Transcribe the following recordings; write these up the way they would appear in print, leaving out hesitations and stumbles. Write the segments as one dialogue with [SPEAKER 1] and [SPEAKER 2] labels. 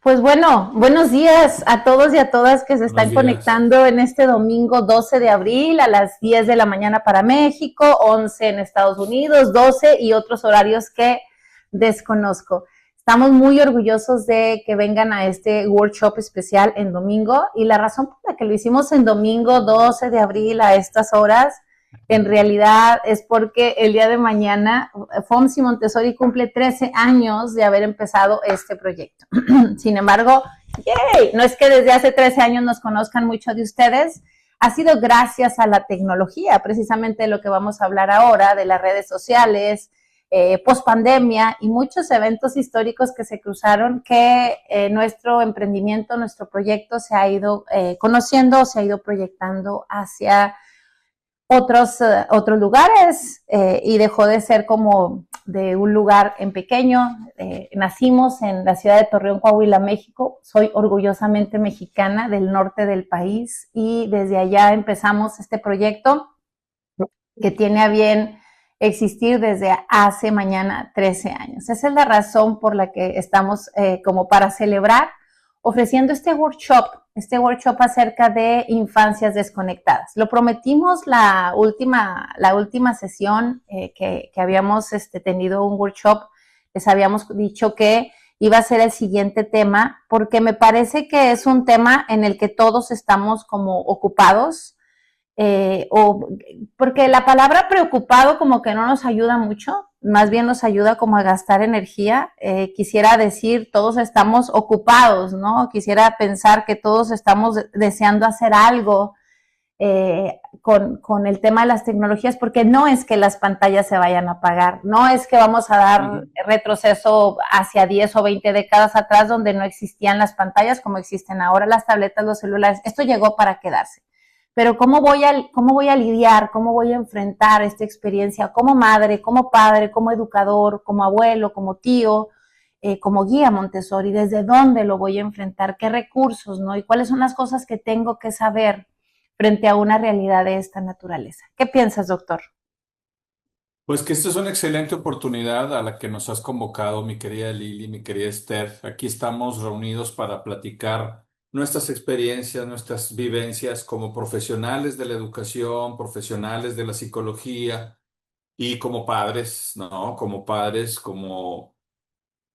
[SPEAKER 1] Pues bueno, buenos días a todos y a todas que se
[SPEAKER 2] Buenos
[SPEAKER 1] están
[SPEAKER 2] días.
[SPEAKER 1] conectando en este domingo 12 de abril a las 10 de la mañana para México, 11 en Estados Unidos, 12 y otros horarios que desconozco. Estamos muy orgullosos de que vengan a este workshop especial en domingo y la razón por la que lo hicimos en domingo 12 de abril a estas horas en realidad es porque el día de mañana FOMSI Montessori cumple 13 años de haber empezado este proyecto. Sin embargo, ¡yay! No es que desde hace 13 años nos conozcan mucho de ustedes, ha sido gracias a la tecnología, precisamente de lo que vamos a hablar ahora, de las redes sociales, post pandemia y muchos eventos históricos que se cruzaron que nuestro emprendimiento, nuestro proyecto se ha ido conociendo, se ha ido proyectando hacia otros lugares y dejó de ser como de un lugar en pequeño. Nacimos en la ciudad de Torreón, Coahuila, México. Soy orgullosamente mexicana del norte del país y desde allá empezamos este proyecto que tiene a bien existir desde hace mañana 13 años. Esa es la razón por la que estamos como para celebrar ofreciendo este workshop acerca de infancias desconectadas. Lo prometimos la última sesión que habíamos tenido un workshop, les habíamos dicho que iba a ser el siguiente tema, porque me parece que es un tema en el que todos estamos como ocupados, o porque la palabra preocupado como que no nos ayuda mucho, más bien nos ayuda como a gastar energía. Quisiera decir, todos estamos ocupados, ¿no? Quisiera pensar que todos estamos deseando hacer algo con el tema de las tecnologías, porque no es que las pantallas se vayan a apagar, no es que vamos a dar retroceso hacia 10 o 20 décadas atrás donde no existían las pantallas como existen ahora las tabletas, los celulares. Esto llegó para quedarse. Pero cómo voy a lidiar, cómo voy a enfrentar esta experiencia como madre, como padre, como educador, como abuelo, como tío, como guía Montessori, desde dónde lo voy a enfrentar, qué recursos, ¿no? Y cuáles son las cosas que tengo que saber frente a una realidad de esta naturaleza. ¿Qué piensas, doctor?
[SPEAKER 2] Pues que esta es una excelente oportunidad a la que nos has convocado, mi querida Lili, mi querida Esther. Aquí estamos reunidos para platicar nuestras experiencias, nuestras vivencias como profesionales de la educación, profesionales de la psicología y como padres, ¿no? Como padres, como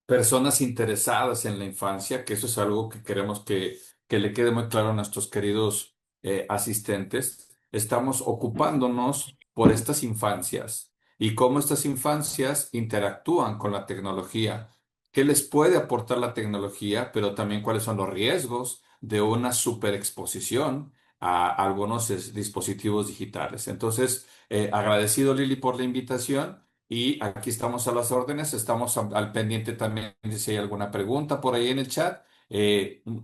[SPEAKER 2] personas interesadas en la infancia, que eso es algo que queremos que le quede muy claro a nuestros queridos asistentes. Estamos ocupándonos por estas infancias y cómo estas infancias interactúan con la tecnología, qué les puede aportar la tecnología, pero también cuáles son los riesgos de una superexposición a algunos dispositivos digitales. Entonces, agradecido Lili por la invitación. Y aquí estamos a las órdenes, estamos al pendiente también de si hay alguna pregunta por ahí en el chat.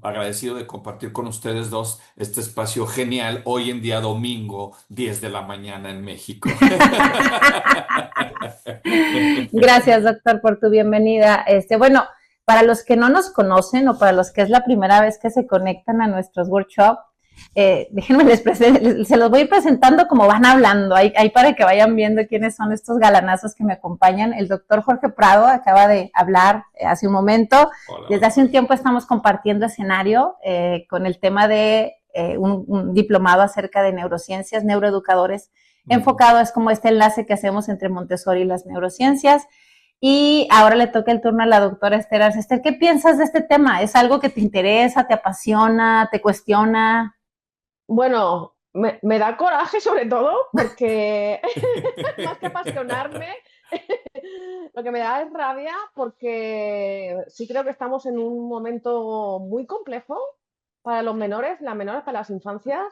[SPEAKER 2] Agradecido de compartir con ustedes dos este espacio genial hoy en día domingo, 10 de la mañana en México.
[SPEAKER 1] Gracias, doctor, por tu bienvenida. Bueno, para los que no nos conocen o para los que es la primera vez que se conectan a nuestros workshops, déjenme se los voy a ir presentando como van hablando, ahí para que vayan viendo quiénes son estos galanazos que me acompañan. El doctor Jorge Prado acaba de hablar hace un momento.
[SPEAKER 2] Hola,
[SPEAKER 1] Desde
[SPEAKER 2] hola.
[SPEAKER 1] hace un tiempo estamos compartiendo escenario con el tema de un diplomado acerca de neurociencias, neuroeducadores
[SPEAKER 2] Ujú.
[SPEAKER 1] enfocado, es como este enlace que hacemos entre Montessori y las neurociencias. Y ahora le toca el turno a la doctora Esther Arce. Esther, ¿qué piensas de este tema? ¿Es algo que te interesa, te apasiona, te cuestiona?
[SPEAKER 3] Bueno, me da coraje sobre todo porque más que apasionarme, lo que me da es rabia porque sí creo que estamos en un momento muy complejo para los menores, las menores, para las infancias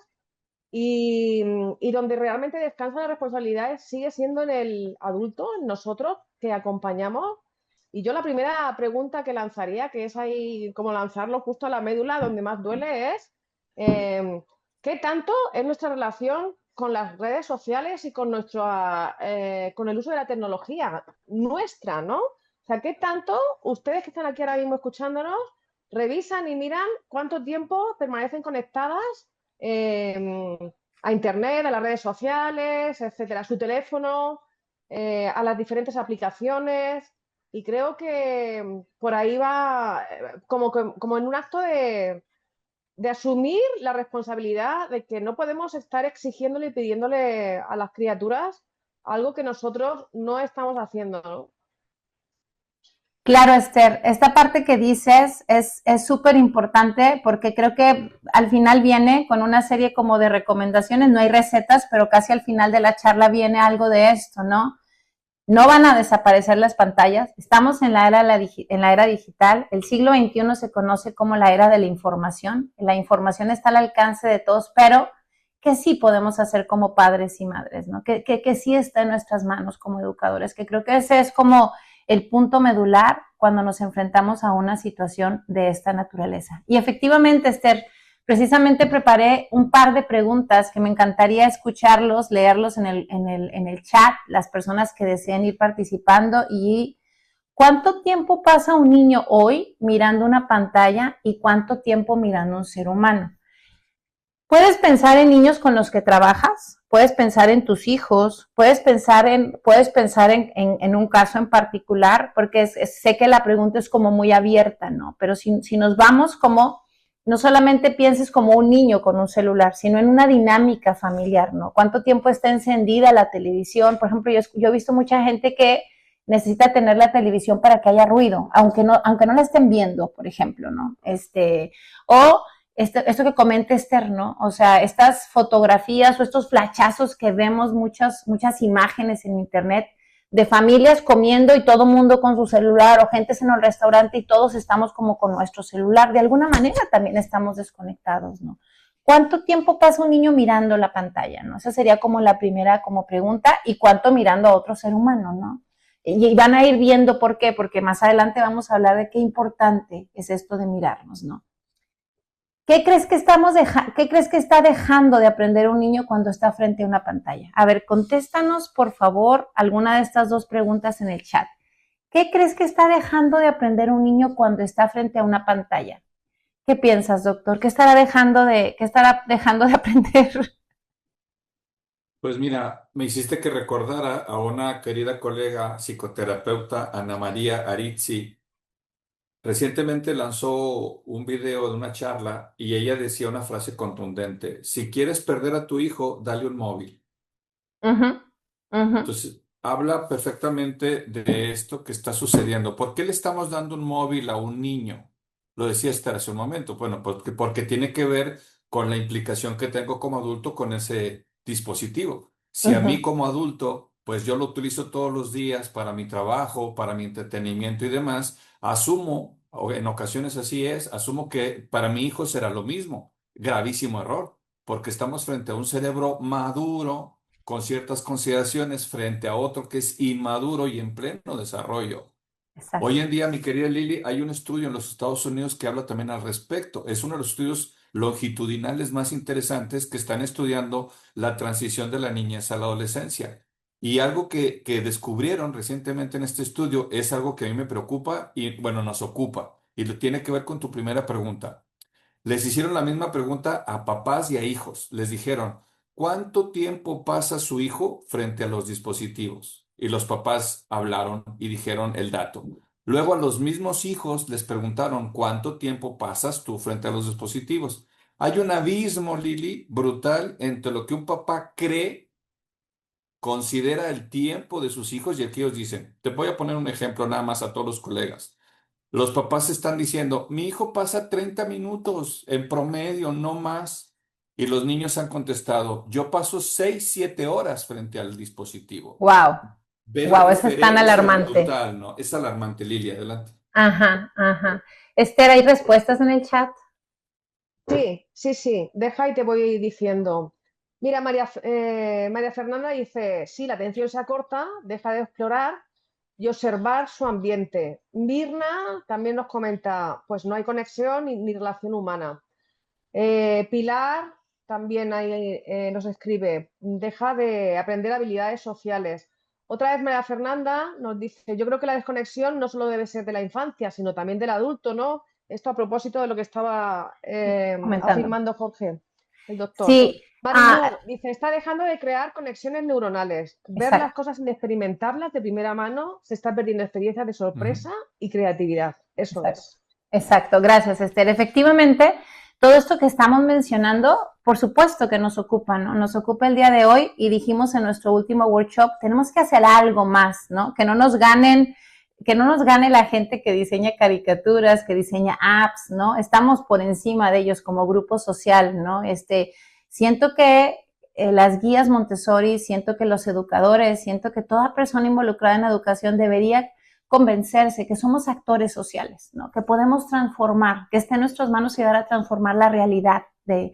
[SPEAKER 3] y donde realmente descansa la responsabilidad sigue siendo en el adulto, en nosotros que acompañamos. Y yo la primera pregunta que lanzaría, que es ahí como lanzarlo justo a la médula donde más duele, es eh, ¿qué tanto es nuestra relación con las redes sociales y con el uso de la tecnología nuestra, ¿no? O sea, ¿qué tanto ustedes que están aquí ahora mismo escuchándonos revisan y miran cuánto tiempo permanecen conectadas eh, a Internet, a las redes sociales, etcétera, a su teléfono, a las diferentes aplicaciones? Y creo que por ahí va, como en un acto de asumir la responsabilidad de que no podemos estar exigiéndole y pidiéndole a las criaturas algo que nosotros no estamos haciendo, ¿no?
[SPEAKER 1] Claro, Esther, esta parte que dices es súper importante porque creo que al final viene con una serie como de recomendaciones, no hay recetas, pero casi al final de la charla viene algo de esto, ¿no? No van a desaparecer las pantallas, estamos en en la era digital, el siglo XXI se conoce como la era de la información está al alcance de todos, pero que sí podemos hacer como padres y madres, ¿no? Que sí está en nuestras manos como educadores, que creo que ese es como el punto medular cuando nos enfrentamos a una situación de esta naturaleza. Y efectivamente, Esther, precisamente preparé un par de preguntas que me encantaría escucharlos, leerlos en el chat, las personas que deseen ir participando. Y ¿cuánto tiempo pasa un niño hoy mirando una pantalla y cuánto tiempo mirando un ser humano? Puedes pensar en niños con los que trabajas, puedes pensar en tus hijos, puedes pensar en un caso en particular, porque sé que la pregunta es como muy abierta, ¿no? Pero si nos vamos como, no solamente pienses como un niño con un celular, sino en una dinámica familiar, ¿no? ¿Cuánto tiempo está encendida la televisión? Por ejemplo, yo he visto mucha gente que necesita tener la televisión para que haya ruido, aunque no la estén viendo, por ejemplo, ¿no? O esto que comenta Esther, ¿no? O sea, estas fotografías o estos flashazos que vemos, muchas imágenes en internet de familias comiendo y todo mundo con su celular o gente en el restaurante y todos estamos como con nuestro celular. De alguna manera también estamos desconectados, ¿no? ¿Cuánto tiempo pasa un niño mirando la pantalla, no? Esa sería como la primera como pregunta. ¿Y cuánto mirando a otro ser humano, no? Y van a ir viendo por qué, porque más adelante vamos a hablar de qué importante es esto de mirarnos, ¿no? ¿Qué crees que está dejando de aprender un niño cuando está frente a una pantalla? A ver, contéstanos, por favor, alguna de estas dos preguntas en el chat. ¿Qué crees que está dejando de aprender un niño cuando está frente a una pantalla? ¿Qué piensas, doctor? Qué estará dejando de aprender?
[SPEAKER 2] Pues mira, me hiciste que recordara a una querida colega psicoterapeuta, Ana María Arizzi. Recientemente lanzó un video de una charla y ella decía una frase contundente: si quieres perder a tu hijo, dale un móvil.
[SPEAKER 1] Ujú, ujú.
[SPEAKER 2] Entonces, habla perfectamente de esto que está sucediendo. ¿Por qué le estamos dando un móvil a un niño? Lo decía Esther hace un momento. Bueno, porque tiene que ver con la implicación que tengo como adulto con ese dispositivo. Si a mí
[SPEAKER 1] Ujú.
[SPEAKER 2] como adulto, pues yo lo utilizo todos los días para mi trabajo, para mi entretenimiento y demás, asumo, o en ocasiones así es, asumo que para mi hijo será lo mismo. Gravísimo error, porque estamos frente a un cerebro maduro con ciertas consideraciones frente a otro que es inmaduro y en pleno desarrollo. Hoy
[SPEAKER 1] Exacto.
[SPEAKER 2] en día, mi querida Lili, hay un estudio en los Estados Unidos que habla también al respecto. Es uno de los estudios longitudinales más interesantes que están estudiando la transición de la niñez a la adolescencia. Y algo que descubrieron recientemente en este estudio es algo que a mí me preocupa y, bueno, nos ocupa. Y lo tiene que ver con tu primera pregunta. Les hicieron la misma pregunta a papás y a hijos. Les dijeron, ¿cuánto tiempo pasa su hijo frente a los dispositivos? Y los papás hablaron y dijeron el dato. Luego a los mismos hijos les preguntaron, ¿cuánto tiempo pasas tú frente a los dispositivos? Hay un abismo, Lili, brutal entre lo que un papá cree, considera el tiempo de sus hijos y el que ellos dicen. Te voy a poner un ejemplo nada más a todos los colegas. Los papás están diciendo, mi hijo pasa 30 minutos en promedio, no más. Y los niños han contestado, yo paso 6, 7 horas frente al dispositivo.
[SPEAKER 1] Wow.
[SPEAKER 2] Ve la
[SPEAKER 1] Wow, eso es tan
[SPEAKER 2] diferencia
[SPEAKER 1] alarmante.
[SPEAKER 2] brutal, ¿no? Es alarmante, Lilia, adelante.
[SPEAKER 1] Ajá, ajá. Esther, ¿hay respuestas en el chat?
[SPEAKER 3] Sí, sí, sí, deja y te voy diciendo. Mira, María Fernanda dice, sí, la atención se acorta, deja de explorar y observar su ambiente. Mirna también nos comenta, pues no hay conexión ni relación humana. Pilar también nos escribe, deja de aprender habilidades sociales. Otra vez María Fernanda nos dice, yo creo que la desconexión no solo debe ser de la infancia, sino también del adulto, ¿no? Esto a propósito de lo que estaba
[SPEAKER 1] Comentando.
[SPEAKER 3] afirmando Jorge, el doctor.
[SPEAKER 1] Sí,
[SPEAKER 3] Marilu dice, está dejando de crear conexiones neuronales. Ver
[SPEAKER 1] Exacto.
[SPEAKER 3] las cosas sin experimentarlas de primera mano, se está perdiendo experiencias de
[SPEAKER 2] Ujú.
[SPEAKER 3] sorpresa y creatividad. Eso
[SPEAKER 1] Exacto.
[SPEAKER 3] es.
[SPEAKER 1] Exacto, gracias, Esther. Efectivamente, todo esto que estamos mencionando, por supuesto que nos ocupa, ¿no? Nos ocupa el día de hoy y dijimos en nuestro último workshop, tenemos que hacer algo más, ¿no? Que no nos gane la gente que diseña caricaturas, que diseña apps, ¿no? Estamos por encima de ellos como grupo social, ¿no? Siento que las guías Montessori, siento que los educadores, siento que toda persona involucrada en educación debería convencerse que somos actores sociales, ¿no? Que podemos transformar, que esté en nuestras manos ayudar a transformar la realidad de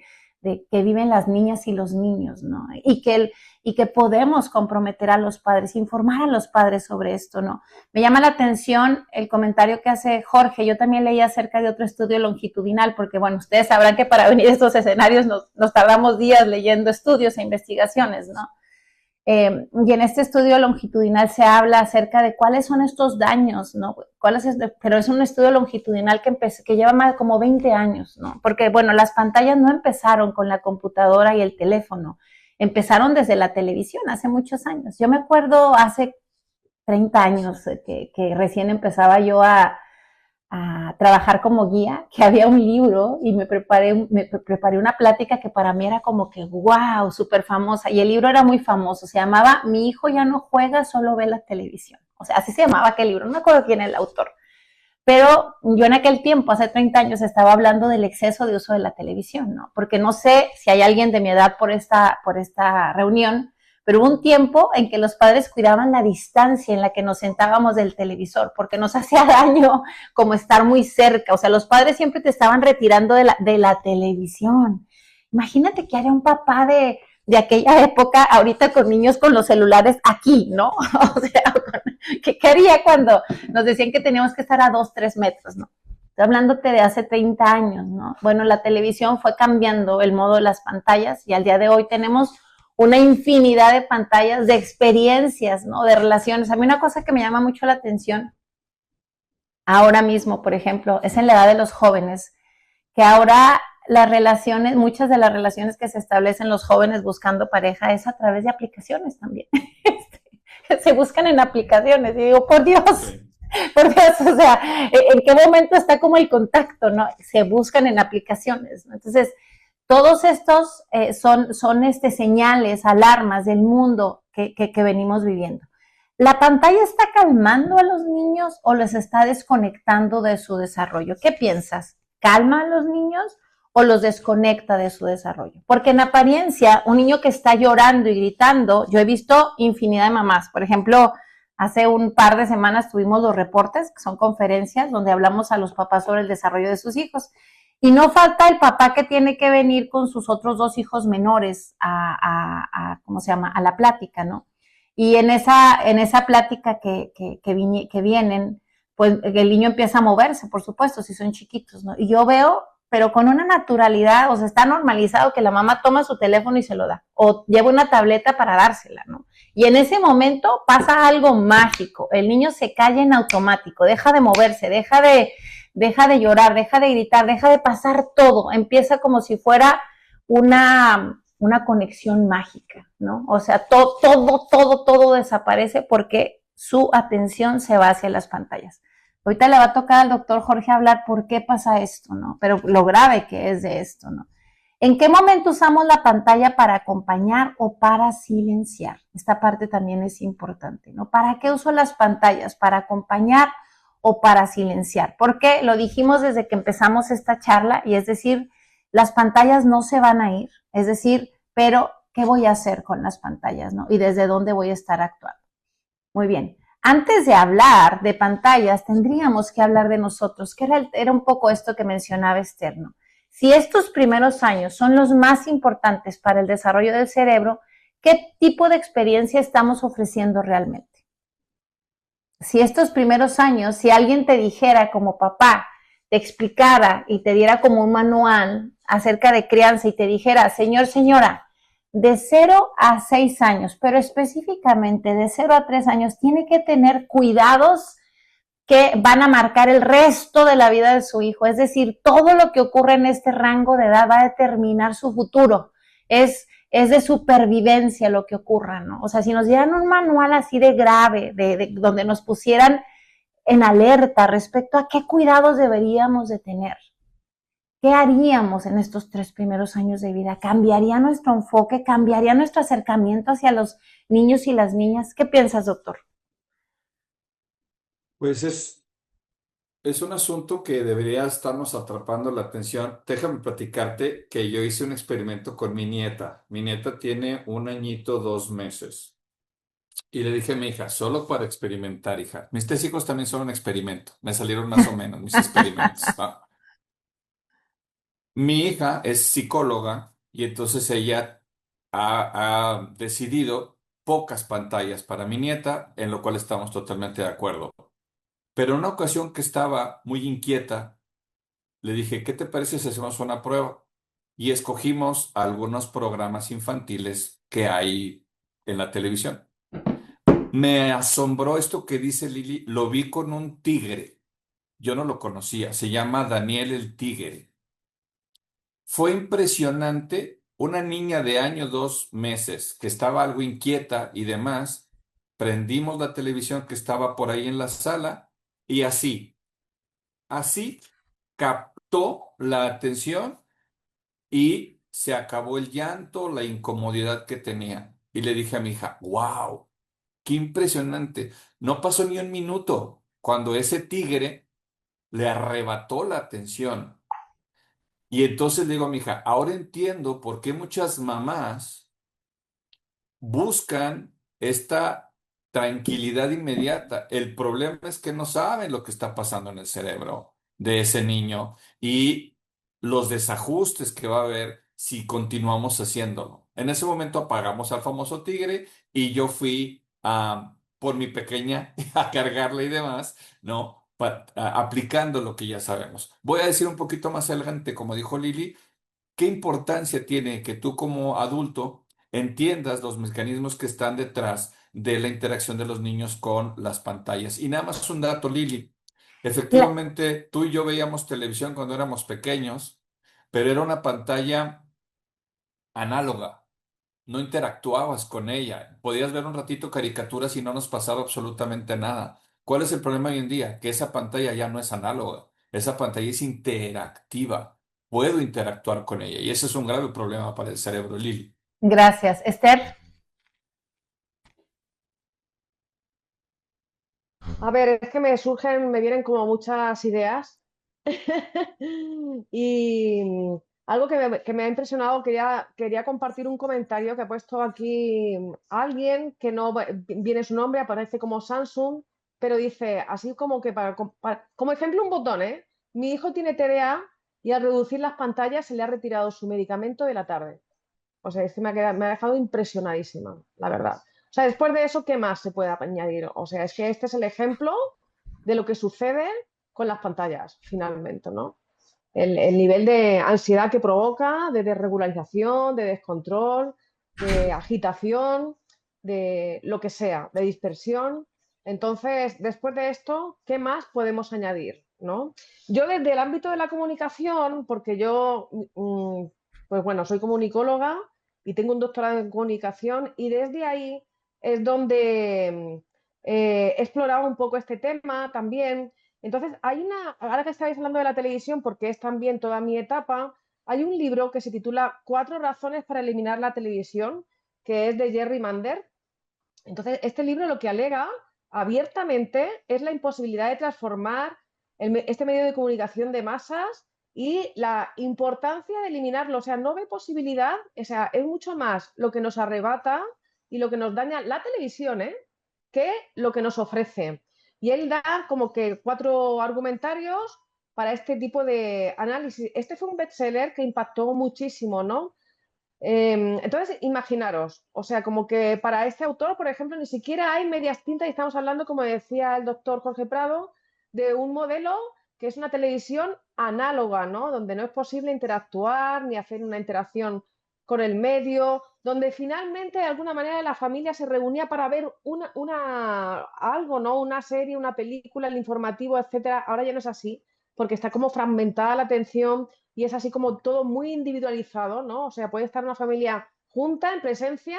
[SPEAKER 1] que viven las niñas y los niños, ¿no? Y que podemos comprometer a los padres, informar a los padres sobre esto, ¿no? Me llama la atención el comentario que hace Jorge. Yo también leí acerca de otro estudio longitudinal, porque, bueno, ustedes sabrán que para venir a estos escenarios nos tardamos días leyendo estudios e investigaciones, ¿no? Y en este estudio longitudinal se habla acerca de cuáles son estos daños, ¿no? Pero es un estudio longitudinal que lleva más de como 20 años, ¿no? Porque, bueno, las pantallas no empezaron con la computadora y el teléfono, empezaron desde la televisión hace muchos años. Yo me acuerdo hace 30 años que recién empezaba yo a trabajar como guía, que había un libro y me preparé una plática que para mí era como que wow, súper famosa, y el libro era muy famoso, se llamaba Mi hijo ya no juega, solo ve la televisión. O sea, así se llamaba aquel libro, no me acuerdo quién es el autor. Pero yo en aquel tiempo, hace 30 años, estaba hablando del exceso de uso de la televisión, ¿no? Porque no sé si hay alguien de mi edad por esta reunión, pero hubo un tiempo en que los padres cuidaban la distancia en la que nos sentábamos del televisor, porque nos hacía daño como estar muy cerca. O sea, los padres siempre te estaban retirando de la televisión. Imagínate que haría un papá de aquella época, ahorita con niños con los celulares aquí, ¿no? O sea, ¿qué haría cuando nos decían que teníamos que estar a 2, 3 metros, ¿no? Estoy hablándote de hace 30 años, ¿no? Bueno, la televisión fue cambiando el modo de las pantallas y al día de hoy tenemos una infinidad de pantallas, de experiencias, ¿no? De relaciones. A mí una cosa que me llama mucho la atención ahora mismo, por ejemplo, es en la edad de los jóvenes, que ahora las relaciones, muchas de las relaciones que se establecen los jóvenes buscando pareja es a través de aplicaciones también. Se buscan en aplicaciones. Y digo, por Dios, o sea, ¿en qué momento está como el contacto, no? Se buscan en aplicaciones, ¿no? Entonces, todos estos son señales, alarmas del mundo que venimos viviendo. ¿La pantalla está calmando a los niños o les está desconectando de su desarrollo? ¿Qué piensas? ¿Calma a los niños o los desconecta de su desarrollo? Porque en apariencia, un niño que está llorando y gritando, yo he visto infinidad de mamás. Por ejemplo, hace un par de semanas tuvimos los reportes, que son conferencias donde hablamos a los papás sobre el desarrollo de sus hijos. Y no falta el papá que tiene que venir con sus otros 2 hijos menores ¿cómo se llama? A la plática, ¿no? Y en esa plática que vienen, pues el niño empieza a moverse, por supuesto, si son chiquitos, ¿no? Y yo veo, pero con una naturalidad, o sea, está normalizado que la mamá toma su teléfono y se lo da, o lleva una tableta para dársela, ¿no? Y en ese momento pasa algo mágico, el niño se calla en automático, deja de moverse, deja de llorar, deja de gritar, deja de pasar todo, empieza como si fuera una conexión mágica, ¿no? O sea, todo desaparece porque su atención se va hacia las pantallas. Ahorita le va a tocar al doctor Jorge hablar por qué pasa esto, ¿no? Pero lo grave que es de esto, ¿no? ¿En qué momento usamos la pantalla para acompañar o para silenciar? Esta parte también es importante, ¿no? ¿Para qué uso las pantallas? ¿Para acompañar o para silenciar? Porque lo dijimos desde que empezamos esta charla, y es decir, las pantallas no se van a ir, es decir, pero ¿qué voy a hacer con las pantallas, no? Y desde dónde voy a estar actuando. Muy bien. Antes de hablar de pantallas, tendríamos que hablar de nosotros, que era un poco esto que mencionaba Esther, ¿no? Si estos primeros años son los más importantes para el desarrollo del cerebro, ¿qué tipo de experiencia estamos ofreciendo realmente? Si estos primeros años, si alguien te dijera como papá, te explicara y te diera como un manual acerca de crianza y te dijera, señor, señora, de 0 a 6 años, pero específicamente de 0 a 3 años, tiene que tener cuidados que van a marcar el resto de la vida de su hijo. Es decir, todo lo que ocurre en este rango de edad va a determinar su futuro. es de supervivencia lo que ocurra, ¿no? O sea, si nos dieran un manual así de grave, donde nos pusieran en alerta respecto a qué cuidados deberíamos de tener, ¿qué haríamos en estos 3 primeros años de vida? ¿Cambiaría nuestro enfoque? ¿Cambiaría nuestro acercamiento hacia los niños y las niñas? ¿Qué piensas, doctor?
[SPEAKER 2] Pues es un asunto que debería estarnos atrapando la atención. Déjame platicarte que yo hice un experimento con mi nieta. Mi nieta tiene 1 añito, 2 meses. Y le dije a mi hija, solo para experimentar, hija. Mis 3 hijos también son un experimento. Me salieron más o menos mis experimentos. Mi hija es psicóloga y entonces ella ha decidido pocas pantallas para mi nieta, en lo cual estamos totalmente de acuerdo. Pero en una ocasión que estaba muy inquieta, le dije, ¿qué te parece si hacemos una prueba? Y escogimos algunos programas infantiles que hay en la televisión. Me asombró esto que dice Lili, lo vi con un tigre. Yo no lo conocía, se llama Daniel el Tigre. Fue impresionante, una niña de 1 o 2 meses que estaba algo inquieta y demás, prendimos la televisión que estaba por ahí en la sala y así captó la atención y se acabó el llanto, la incomodidad que tenía. Y le dije a mi hija, wow, qué impresionante. No pasó ni un minuto cuando ese tigre le arrebató la atención. Y entonces le digo a mi hija, ahora entiendo por qué muchas mamás buscan esta tranquilidad inmediata. El problema es que no saben lo que está pasando en el cerebro de ese niño y los desajustes que va a haber si continuamos haciéndolo. En ese momento apagamos al famoso tigre y yo fui por mi pequeña a cargarla y demás, ¿no? Aplicando lo que ya sabemos. Voy a decir un poquito más adelante, como dijo Lili, ¿qué importancia tiene que tú como adulto entiendas los mecanismos que están detrás de la interacción de los niños con las pantallas? Y nada más un dato, Lili.
[SPEAKER 1] Cla-
[SPEAKER 2] Efectivamente, tú y yo veíamos televisión cuando éramos pequeños, pero era una pantalla análoga. No interactuabas con ella. Podías ver un ratito caricaturas y no nos pasaba absolutamente nada. ¿Cuál es el problema hoy en día? Que esa pantalla ya no es análoga. Esa pantalla es interactiva. Puedo interactuar con ella y ese es un grave problema para el cerebro, Lili.
[SPEAKER 1] Gracias. Esther,
[SPEAKER 3] A ver, es que me surgen, me vienen como muchas ideas. Y algo que me ha impresionado, quería compartir un comentario que ha puesto aquí alguien que no viene su nombre, aparece como Samsung, pero dice, así como que como ejemplo un botón, ¿eh? Mi hijo tiene TDA y al reducir las pantallas se le ha retirado su medicamento de la tarde. O sea, es que me ha dejado impresionadísima, la verdad. O sea, después de eso, ¿qué más se puede añadir? O sea, es que este es el ejemplo de lo que sucede con las pantallas, finalmente, ¿no? El nivel de ansiedad que provoca, de desregularización, de descontrol, de agitación, de lo que sea, de dispersión. Entonces, después de esto, ¿qué más podemos añadir? ¿No? Yo desde el ámbito de la comunicación, porque yo, pues bueno, soy comunicóloga y tengo un doctorado en comunicación y desde ahí es donde he explorado un poco este tema también. Entonces, ahora que estáis hablando de la televisión, porque es también toda mi etapa, hay un libro que se titula Cuatro razones para eliminar la televisión, que es de Jerry Mander. Entonces, este libro lo que alega abiertamente es la imposibilidad de transformar este medio de comunicación de masas y la importancia de eliminarlo. O sea, no ve posibilidad, o sea, es mucho más lo que nos arrebata y lo que nos daña la televisión, que lo que nos ofrece. Y él da como que 4 argumentarios para este tipo de análisis. Este fue un bestseller que impactó muchísimo, ¿no? Entonces, imaginaros, o sea, como que para este autor, por ejemplo, ni siquiera hay medias tintas y estamos hablando, como decía el doctor Jorge Prado, de un modelo que es una televisión análoga, ¿no? Donde no es posible interactuar ni hacer una interacción con el medio, donde finalmente de alguna manera la familia se reunía para ver algo, ¿no? Una serie, una película, el informativo, etcétera. Ahora ya no es así, porque está como fragmentada la atención y es así como todo muy individualizado, ¿no? O sea, puede estar una familia junta en presencia,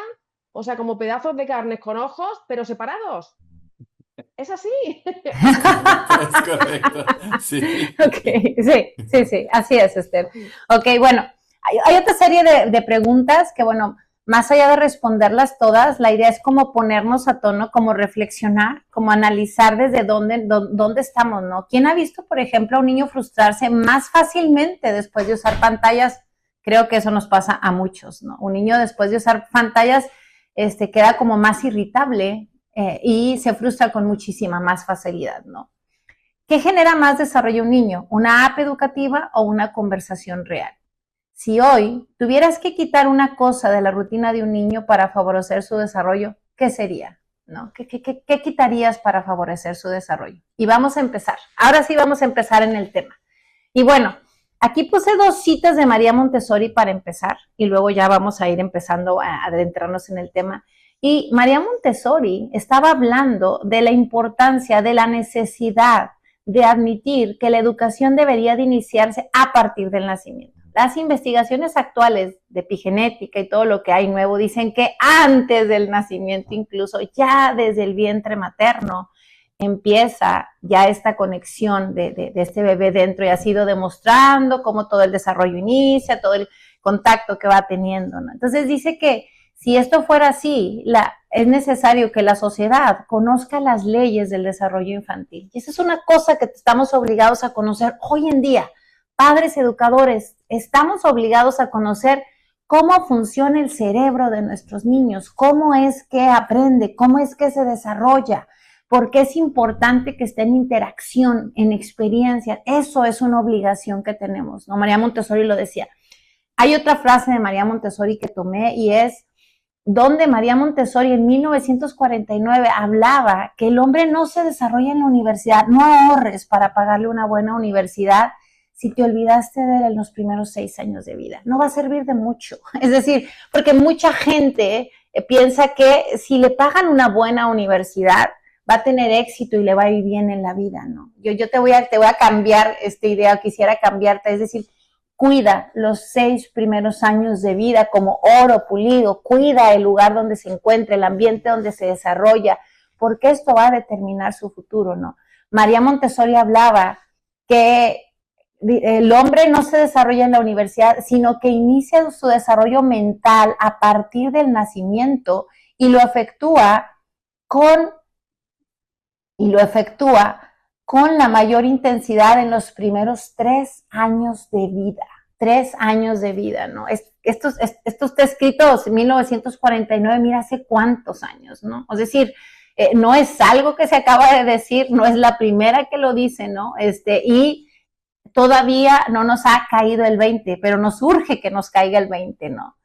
[SPEAKER 3] o sea, como pedazos de carnes con ojos, pero separados. Es así.
[SPEAKER 2] Es correcto, es correcto. Sí.
[SPEAKER 1] Ok, sí, así es, Esther. Ok, bueno, hay otra serie de preguntas que, bueno, más allá de responderlas todas, la idea es como ponernos a tono, como reflexionar, como analizar desde dónde estamos, ¿no? ¿Quién ha visto, por ejemplo, a un niño frustrarse más fácilmente después de usar pantallas? Creo que eso nos pasa a muchos, ¿no? Un niño después de usar pantallas queda como más irritable y se frustra con muchísima más facilidad, ¿no? ¿Qué genera más desarrollo un niño? ¿Una app educativa o una conversación real? Si hoy tuvieras que quitar una cosa de la rutina de un niño para favorecer su desarrollo, ¿qué sería? ¿No? ¿Qué quitarías para favorecer su desarrollo? Y vamos a empezar. Ahora sí vamos a empezar en el tema. Y bueno, aquí puse 2 citas de María Montessori para empezar y luego ya vamos a ir empezando a adentrarnos en el tema. Y María Montessori estaba hablando de la importancia, de la necesidad de admitir que la educación debería de iniciarse a partir del nacimiento. Las investigaciones actuales de epigenética y todo lo que hay nuevo dicen que antes del nacimiento, incluso ya desde el vientre materno, empieza ya esta conexión de este bebé dentro y ha sido demostrando cómo todo el desarrollo inicia, todo el contacto que va teniendo, ¿no? Entonces dice que si esto fuera así, es necesario que la sociedad conozca las leyes del desarrollo infantil. Y esa es una cosa que estamos obligados a conocer hoy en día. Padres educadores, estamos obligados a conocer cómo funciona el cerebro de nuestros niños, cómo es que aprende, cómo es que se desarrolla, por qué es importante que esté en interacción, en experiencia. Eso es una obligación que tenemos, ¿no? María Montessori lo decía. Hay otra frase de María Montessori que tomé y es donde María Montessori en 1949 hablaba que el hombre no se desarrolla en la universidad, no ahorres para pagarle una buena universidad si te olvidaste de él en los primeros 6 años de vida. No va a servir de mucho. Es decir, porque mucha gente piensa que si le pagan una buena universidad, va a tener éxito y le va a ir bien en la vida, ¿no? Yo te voy a cambiar esta idea, quisiera cambiarte, es decir, cuida los 6 primeros años de vida como oro pulido, cuida el lugar donde se encuentra, el ambiente donde se desarrolla, porque esto va a determinar su futuro, ¿no? María Montessori hablaba que el hombre no se desarrolla en la universidad, sino que inicia su desarrollo mental a partir del nacimiento y lo efectúa con la mayor intensidad en los primeros 3 años de vida. 3 años de vida, ¿no? Esto está escrito en 1949, mira hace cuántos años, ¿no? Es decir, no es algo que se acaba de decir, no es la primera que lo dice, ¿no? Y todavía no nos ha caído el 20, pero nos urge que nos caiga el 20, ¿no?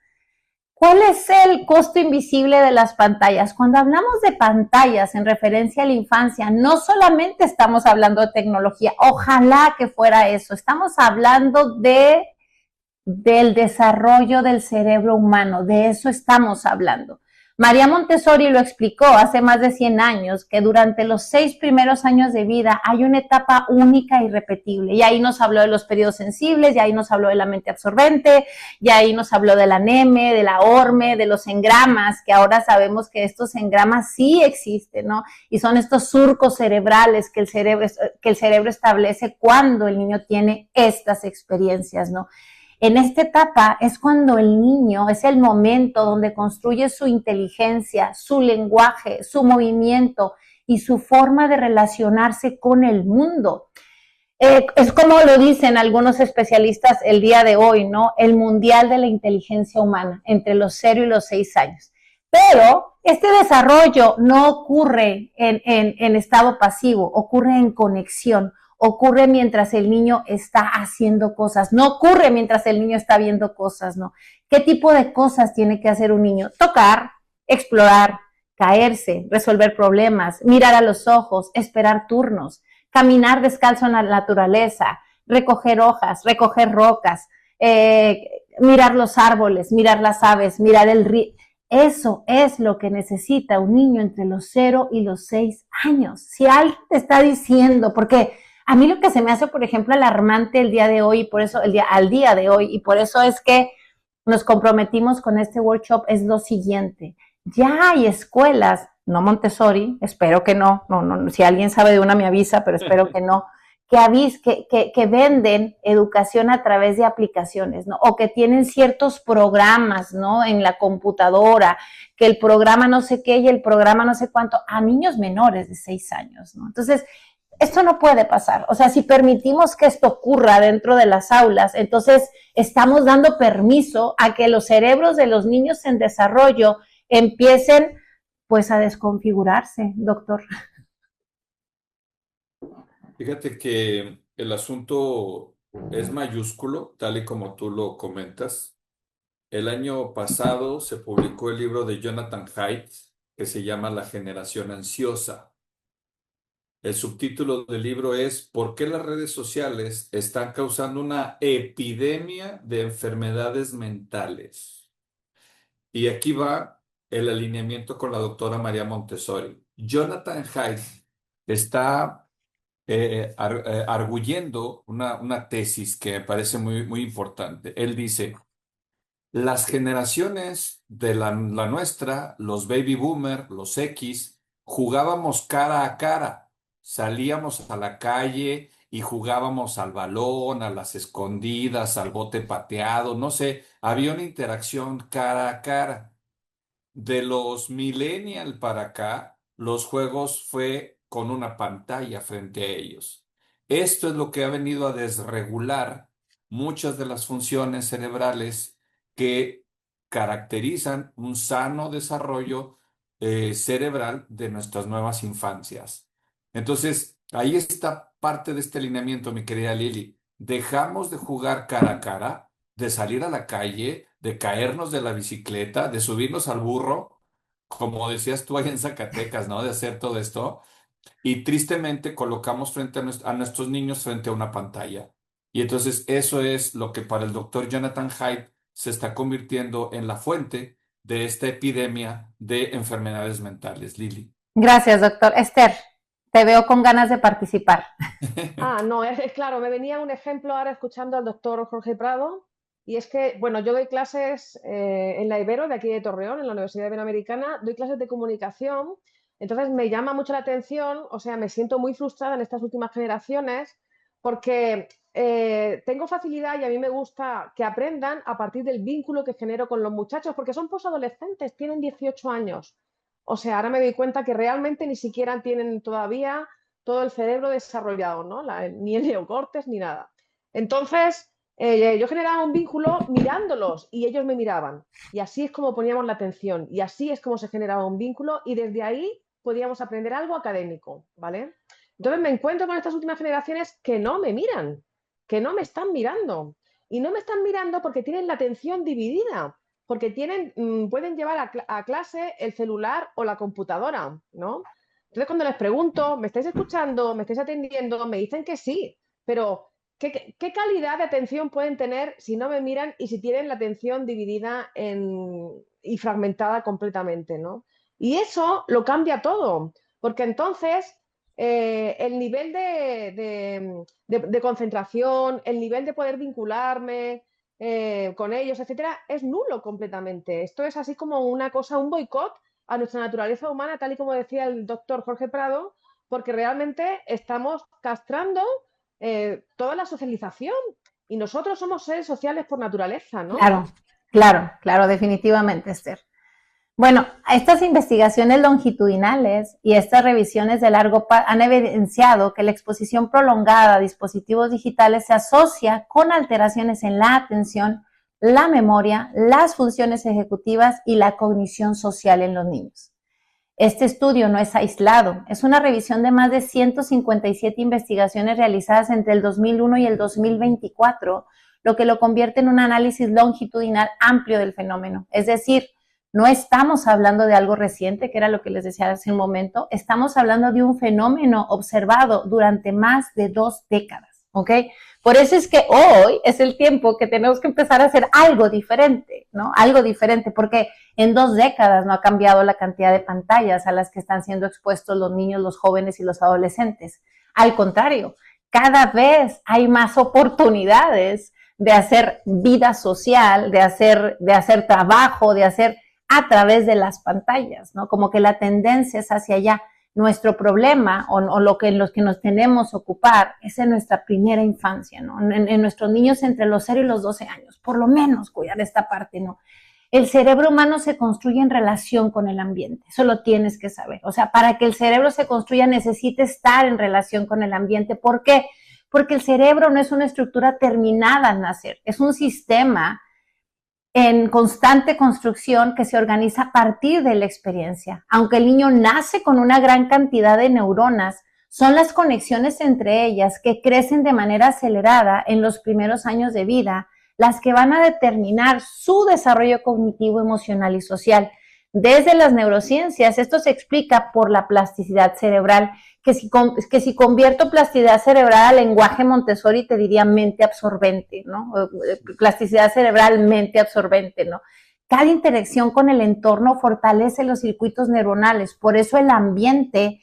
[SPEAKER 1] ¿Cuál es el costo invisible de las pantallas? Cuando hablamos de pantallas en referencia a la infancia, no solamente estamos hablando de tecnología, ojalá que fuera eso, estamos hablando del desarrollo del cerebro humano, de eso estamos hablando. María Montessori lo explicó hace más de 100 años, que durante los 6 primeros años de vida hay una etapa única y repetible. Y ahí nos habló de los periodos sensibles, y ahí nos habló de la mente absorbente, y ahí nos habló de la NEME, de la ORME, de los engramas, que ahora sabemos que estos engramas sí existen, ¿no? Y son estos surcos cerebrales que el cerebro establece cuando el niño tiene estas experiencias, ¿no? En esta etapa es cuando el niño, es el momento donde construye su inteligencia, su lenguaje, su movimiento y su forma de relacionarse con el mundo. Es como lo dicen algunos especialistas el día de hoy, ¿no? El mundial de la inteligencia humana, entre los 0 y los 6 años. Pero este desarrollo no ocurre en estado pasivo, ocurre en conexión. Ocurre mientras el niño está haciendo cosas, no ocurre mientras el niño está viendo cosas, ¿no? ¿Qué tipo de cosas tiene que hacer un niño? Tocar, explorar, caerse, resolver problemas, mirar a los ojos, esperar turnos, caminar descalzo en la naturaleza, recoger hojas, recoger rocas, mirar los árboles, mirar las aves, mirar el río. Eso es lo que necesita un niño entre los 0 y los 6 años. Si alguien te está diciendo, porque A mí lo que se me hace, por ejemplo, alarmante el día de hoy, y por eso, al día de hoy, y por eso es que nos comprometimos con este workshop, es lo siguiente. Ya hay escuelas, no Montessori, espero que no, si alguien sabe de una me avisa, pero espero que no, que venden educación a través de aplicaciones, ¿no? O que tienen ciertos programas, ¿no? En la computadora, que el programa no sé qué y el programa no sé cuánto, a niños menores de 6 años, ¿no? Entonces, esto no puede pasar. O sea, si permitimos que esto ocurra dentro de las aulas, entonces estamos dando permiso a que los cerebros de los niños en desarrollo empiecen, pues, a desconfigurarse, doctor.
[SPEAKER 2] Fíjate que el asunto es mayúsculo, tal y como tú lo comentas. El año pasado se publicó el libro de Jonathan Haidt que se llama La generación ansiosa. El subtítulo del libro es ¿Por qué las redes sociales están causando una epidemia de enfermedades mentales? Y aquí va el alineamiento con la doctora María Montessori. Jonathan Haidt está arguyendo una tesis que me parece muy, muy importante. Él dice, las generaciones de la nuestra, los baby boomer, los X, jugábamos cara a cara, salíamos a la calle y jugábamos al balón, a las escondidas, al bote pateado, no sé, había una interacción cara a cara. De los millennial para acá, los juegos fue con una pantalla frente a ellos. Esto es lo que ha venido a desregular muchas de las funciones cerebrales que caracterizan un sano desarrollo cerebral de nuestras nuevas infancias. Entonces, ahí está parte de este alineamiento, mi querida Lili. Dejamos de jugar cara a cara, de salir a la calle, de caernos de la bicicleta, de subirnos al burro, como decías tú ahí en Zacatecas, ¿no? De hacer todo esto. Y tristemente colocamos frente a nuestros niños frente a una pantalla. Y entonces eso es lo que para el doctor Jonathan Haidt se está convirtiendo en la fuente de esta epidemia de enfermedades mentales, Lili.
[SPEAKER 1] Gracias, doctor. Esther, te veo con ganas de participar.
[SPEAKER 3] No, es claro, me venía un ejemplo ahora escuchando al doctor Jorge Prado, y es que, bueno, yo doy clases en la Ibero, de aquí de Torreón, en la Universidad Iberoamericana, doy clases de comunicación, entonces me llama mucho la atención, o sea, me siento muy frustrada en estas últimas generaciones porque tengo facilidad y a mí me gusta que aprendan a partir del vínculo que genero con los muchachos, porque son posadolescentes, tienen 18 años. O sea, ahora me doy cuenta que realmente ni siquiera tienen todavía todo el cerebro desarrollado, ¿no? Ni el neocortes ni nada. Entonces, yo generaba un vínculo mirándolos y ellos me miraban. Y así es como poníamos la atención y así es como se generaba un vínculo y desde ahí podíamos aprender algo académico, ¿vale? Entonces me encuentro con estas últimas generaciones que no me miran, que no me están mirando. Y no me están mirando porque tienen la atención dividida, porque pueden llevar a clase el celular o la computadora, ¿no? Entonces, cuando les pregunto, ¿me estáis escuchando? ¿Me estáis atendiendo? Me dicen que sí, pero ¿qué calidad de atención pueden tener si no me miran y si tienen la atención dividida y fragmentada completamente, ¿no? Y eso lo cambia todo, porque entonces el nivel de concentración, el nivel de poder vincularme con ellos, etcétera, es nulo completamente. Esto es así como una cosa, un boicot a nuestra naturaleza humana, tal y como decía el doctor Jorge Prado, porque realmente estamos castrando toda la socialización y nosotros somos seres sociales por naturaleza, ¿no?
[SPEAKER 1] Claro, definitivamente, Esther. Bueno, estas investigaciones longitudinales y estas revisiones de largo plazo han evidenciado que la exposición prolongada a dispositivos digitales se asocia con alteraciones en la atención, la memoria, las funciones ejecutivas y la cognición social en los niños. Este estudio no es aislado, es una revisión de más de 157 investigaciones realizadas entre el 2001 y el 2024, lo que lo convierte en un análisis longitudinal amplio del fenómeno. Es decir, no estamos hablando de algo reciente, que era lo que les decía hace un momento, estamos hablando de un fenómeno observado durante más de 2 décadas, ¿ok? Por eso es que hoy es el tiempo que tenemos que empezar a hacer algo diferente, ¿no? Algo diferente, porque en 2 décadas no ha cambiado la cantidad de pantallas a las que están siendo expuestos los niños, los jóvenes y los adolescentes. Al contrario, cada vez hay más oportunidades de hacer vida social, de hacer trabajo, de hacer a través de las pantallas, ¿no? Como que la tendencia es hacia allá. Nuestro problema o lo que los que nos tenemos que ocupar es en nuestra primera infancia, ¿no? En nuestros niños entre los 0 y los 12 años, por lo menos cuidar esta parte, ¿no? El cerebro humano se construye en relación con el ambiente, eso lo tienes que saber. O sea, para que el cerebro se construya necesita estar en relación con el ambiente. ¿Por qué? Porque el cerebro no es una estructura terminada al nacer, es un sistema en constante construcción que se organiza a partir de la experiencia. Aunque el niño nace con una gran cantidad de neuronas, son las conexiones entre ellas que crecen de manera acelerada en los primeros años de vida las que van a determinar su desarrollo cognitivo, emocional y social. Desde las neurociencias, esto se explica por la plasticidad cerebral, que si convierto plasticidad cerebral al lenguaje Montessori, te diría mente absorbente, ¿no? Plasticidad cerebral, mente absorbente, ¿no? Cada interacción con el entorno fortalece los circuitos neuronales, por eso el ambiente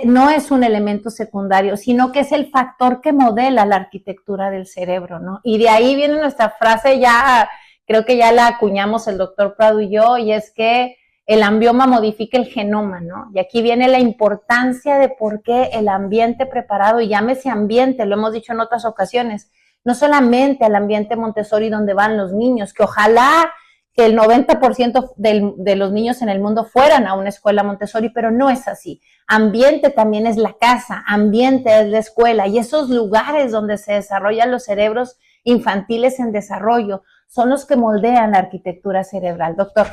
[SPEAKER 1] no es un elemento secundario, sino que es el factor que modela la arquitectura del cerebro, ¿no? Y de ahí viene nuestra frase, ya creo que ya la acuñamos el doctor Prado y yo, y es que el ambioma modifica el genoma, ¿no? Y aquí viene la importancia de por qué el ambiente preparado, y llámese ambiente, lo hemos dicho en otras ocasiones, no solamente al ambiente Montessori donde van los niños, que ojalá que el 90% de los niños en el mundo fueran a una escuela Montessori, pero no es así. Ambiente también es la casa, ambiente es la escuela, y esos lugares donde se desarrollan los cerebros infantiles en desarrollo son los que moldean la arquitectura cerebral. Doctor.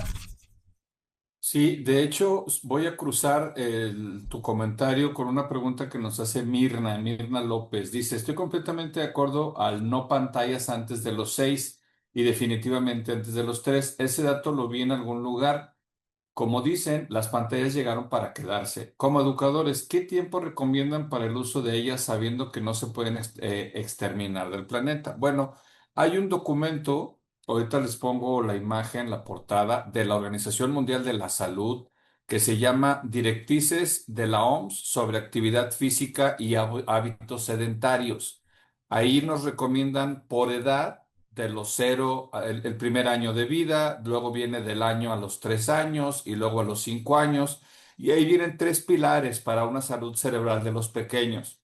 [SPEAKER 2] Sí, de hecho, voy a cruzar tu comentario con una pregunta que nos hace Mirna López. Dice, estoy completamente de acuerdo al no pantallas antes de los 6 y definitivamente antes de los 3. Ese dato lo vi en algún lugar. Como dicen, las pantallas llegaron para quedarse. Como educadores, ¿qué tiempo recomiendan para el uso de ellas sabiendo que no se pueden exterminar del planeta? Bueno, hay un documento, ahorita les pongo la imagen, la portada, de la Organización Mundial de la Salud, que se llama Directrices de la OMS sobre actividad física y hábitos sedentarios. Ahí nos recomiendan por edad de los 0, el primer año de vida, luego viene del año a los 3 años y luego a los 5 años. Y ahí vienen 3 pilares para una salud cerebral de los pequeños.